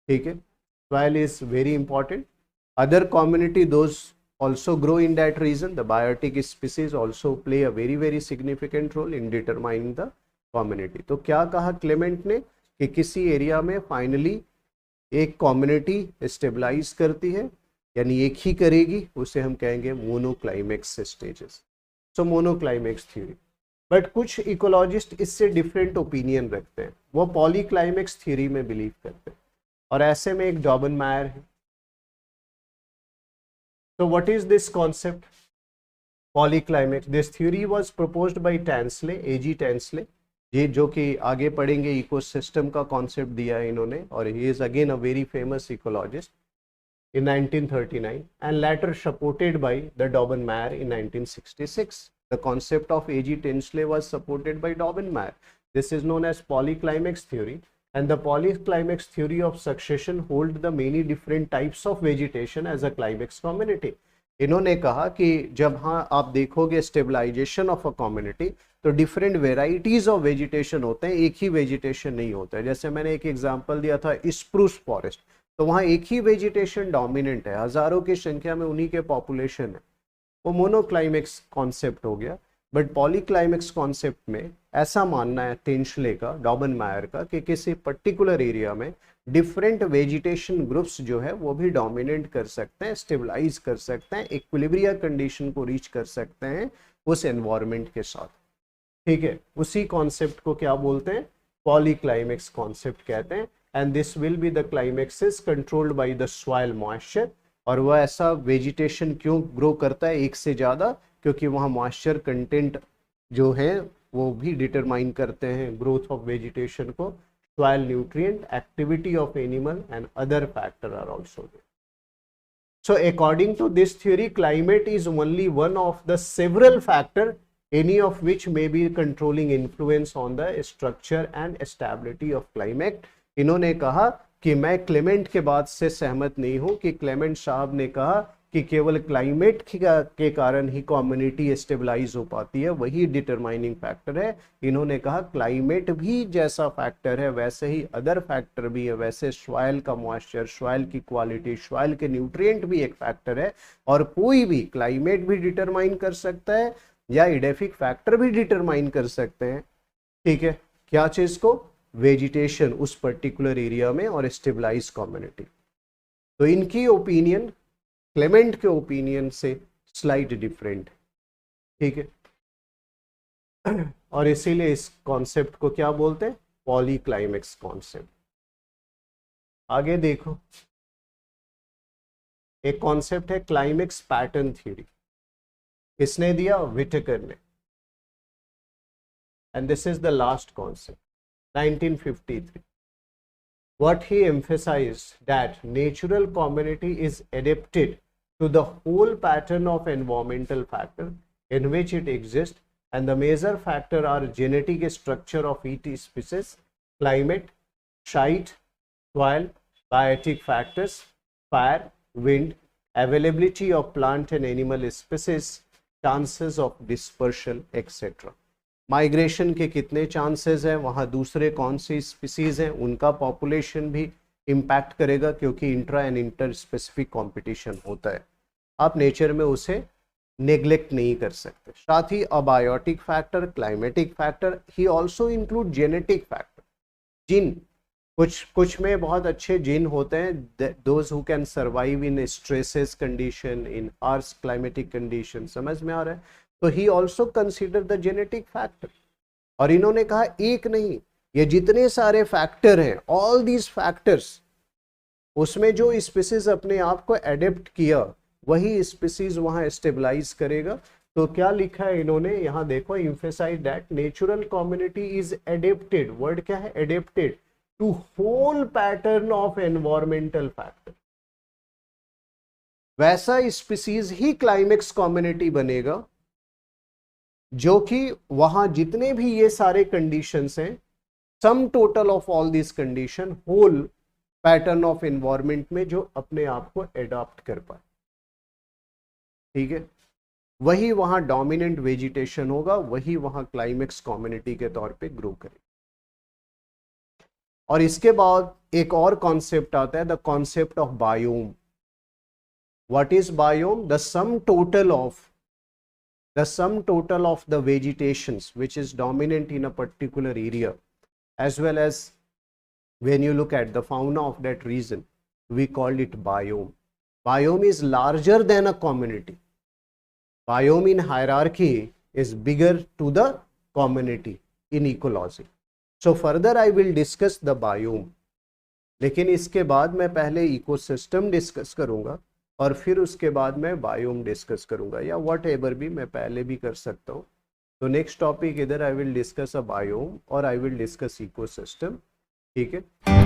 ठीक है, soil is very important. Other community those also grow in that region, the biotic species also play a very significant role in determining the community. तो क्या कहा Clement ने कि किसी एरिया में finally एक कम्युनिटी स्टेबलाइज करती है, यानी एक ही करेगी, उसे हम कहेंगे monoclimax stages. So monoclimax theory. But कुछ इकोलॉजिस्ट इससे डिफरेंट ओपिनियन रखते हैं, वो पॉलीक्लाइमेक्स थ्योरी में बिलीव करते हैं, और ऐसे में एक डॉबनमायर है। So what is this concept? Polyclimax. This theory was proposed by Tansley, A.G. Tansley, ये जो कि आगे पढ़ेंगे इकोसिस्टम का कॉन्सेप्ट दिया है इन्होंने, और he is again a very famous ecologist in 1939 and later supported by the Daubenmayer in 1966. The concept of A.G. Tinsley was supported by Daubenmayer. This is known as polyclimax theory, and the polyclimax theory of succession hold the many different types of vegetation as a climax community. इन्होंने कहा कि जब हाँ आप देखोगे stabilization of a community तो different varieties of vegetation होते हैं, एक ही वेजिटेशन नहीं होता है। जैसे मैंने एक एग्जांपल दिया था स्प्रूस फॉरेस्ट, तो वहाँ एक ही वेजिटेशन डोमिनेंट है, हजारों की संख्या में उन्हीं के पॉपुलेशन है, वो मोनोक्लाइमेक्स कॉन्सेप्ट हो गया। बट पॉलीक्लाइमेक्स कॉन्सेप्ट में ऐसा मानना है टिंशले का, डॉबनमायर का, कि किसी पर्टिकुलर एरिया में डिफरेंट वेजिटेशन ग्रुप्स जो है वो भी डोमिनेट कर सकते हैं, स्टेबलाइज कर सकते हैं, इक्विलिब्रिया कंडीशन को रीच कर सकते हैं उस एनवायरनमेंट के साथ, ठीक है। उसी कॉन्सेप्ट को क्या बोलते हैं? पॉलीक्लाइमेक्स कॉन्सेप्ट कहते हैं। And this will be the climaxes controlled by the soil moisture. और वह ऐसा वेजिटेशन क्यों ग्रो करता है एक से ज़्यादा? क्योंकि वहाँ मॉइस्चर कंटेंट जो है वो भी डिटरमाइन करते हैं ग्रोथ ऑफ वेजिटेशन को। soil nutrient, activity of animal and other factor are also there. So according to this theory, climate is only one of the several factor, any of which may be controlling influence on the structure and stability of climate. इन्होंने कहा कि मैं Clement के बात से सहमत नहीं हूं कि क्लेमेंट साहब ने कहा कि केवल क्लाइमेट के कारण ही कम्युनिटी स्टेबलाइज हो पाती है, वही डिटरमाइनिंग फैक्टर है। इन्होंने कहा क्लाइमेट भी जैसा फैक्टर है वैसे ही अदर फैक्टर भी है, वैसे सॉइल का मॉइस्चर, सॉइल की क्वालिटी, सॉइल के न्यूट्रिएंट भी एक फैक्टर है, और कोई भी क्लाइमेट भी डिटरमाइन कर सकता है या इडेफिक फैक्टर भी डिटरमाइन कर सकते हैं। ठीक है, क्या चीज को? वेजिटेशन उस पर्टिकुलर एरिया में और स्टेबलाइज कम्युनिटी। तो इनकी ओपिनियन क्लेमेंट के ओपिनियन से स्लाइट डिफरेंट, ठीक है। और इसीलिए इस कॉन्सेप्ट को क्या बोलते हैं? पॉलीक्लाइमेक्स कॉन्सेप्ट। आगे देखो, एक कॉन्सेप्ट है क्लाइमेक्स पैटर्न थ्योरी। किसने दिया? विटेकर ने। And this is the last concept, 1953. What he emphasized that natural community is adapted to the whole pattern of environmental factor in which it exists, and the major factor are genetic structure of each species, climate, site, soil, biotic factors, fire, wind, availability of plant and animal species, chances of dispersal, etc. Migration के कितने chances हैं, वहाँ दूसरे कौन सी species हैं, उनका population भी impact करेगा, क्योंकि intra and inter specific competition होता है। आप नेचर में उसे नेग्लेक्ट नहीं कर सकते। साथ ही abiotic factor, climatic factor, he also include genetic factor. जिन कुछ में बहुत अच्छे जिन होते हैं, those who can survive in stresses condition, in harsh climatic condition. समझ में आ रहा है? तो he also consider the genetic factor. और इन्होंने कहा एक नहीं, ये जितने सारे फैक्टर हैं, ऑल दीज फैक्टर्स, उसमें जो स्पीसीज अपने आप को एडेप्ट किया वही स्पीसीज वहां स्टेबलाइज करेगा। तो क्या लिखा है इन्होंने यहां देखो, emphasize that natural community is adapted, word क्या है? Adapted to whole pattern of environmental factor. वैसा स्पीसीज ही क्लाइमेक्स कम्युनिटी बनेगा जो कि वहां जितने भी ये सारे कंडीशंस हैं, sum total of all this condition, whole pattern of environment में जो अपने आप को एडॉप्ट कर पाए। ठीक है, वही वहां डोमिनेंट वेजिटेशन होगा, वही वहां क्लाइमेक्स कम्युनिटी के तौर पे ग्रो करे। और इसके बाद एक और कॉन्सेप्ट आता है, the concept of biome. What is biome? The sum total of the vegetations which is dominant in a particular area, as well as when you look at the fauna of that region, we call it biome. Biome is larger than a community. Biome in hierarchy is bigger to the community in ecology. So further I will discuss the biome. लेकिन इसके बाद मैं पहले ecosystem discuss करूंगा और फिर उसके बाद मैं बायोम डिस्कस करूंगा, या व्हाट एवर भी मैं पहले भी कर सकता हूँ। तो नेक्स्ट टॉपिक इधर I will discuss a biome और आई विल डिस्कस इकोसिस्टम। ठीक है।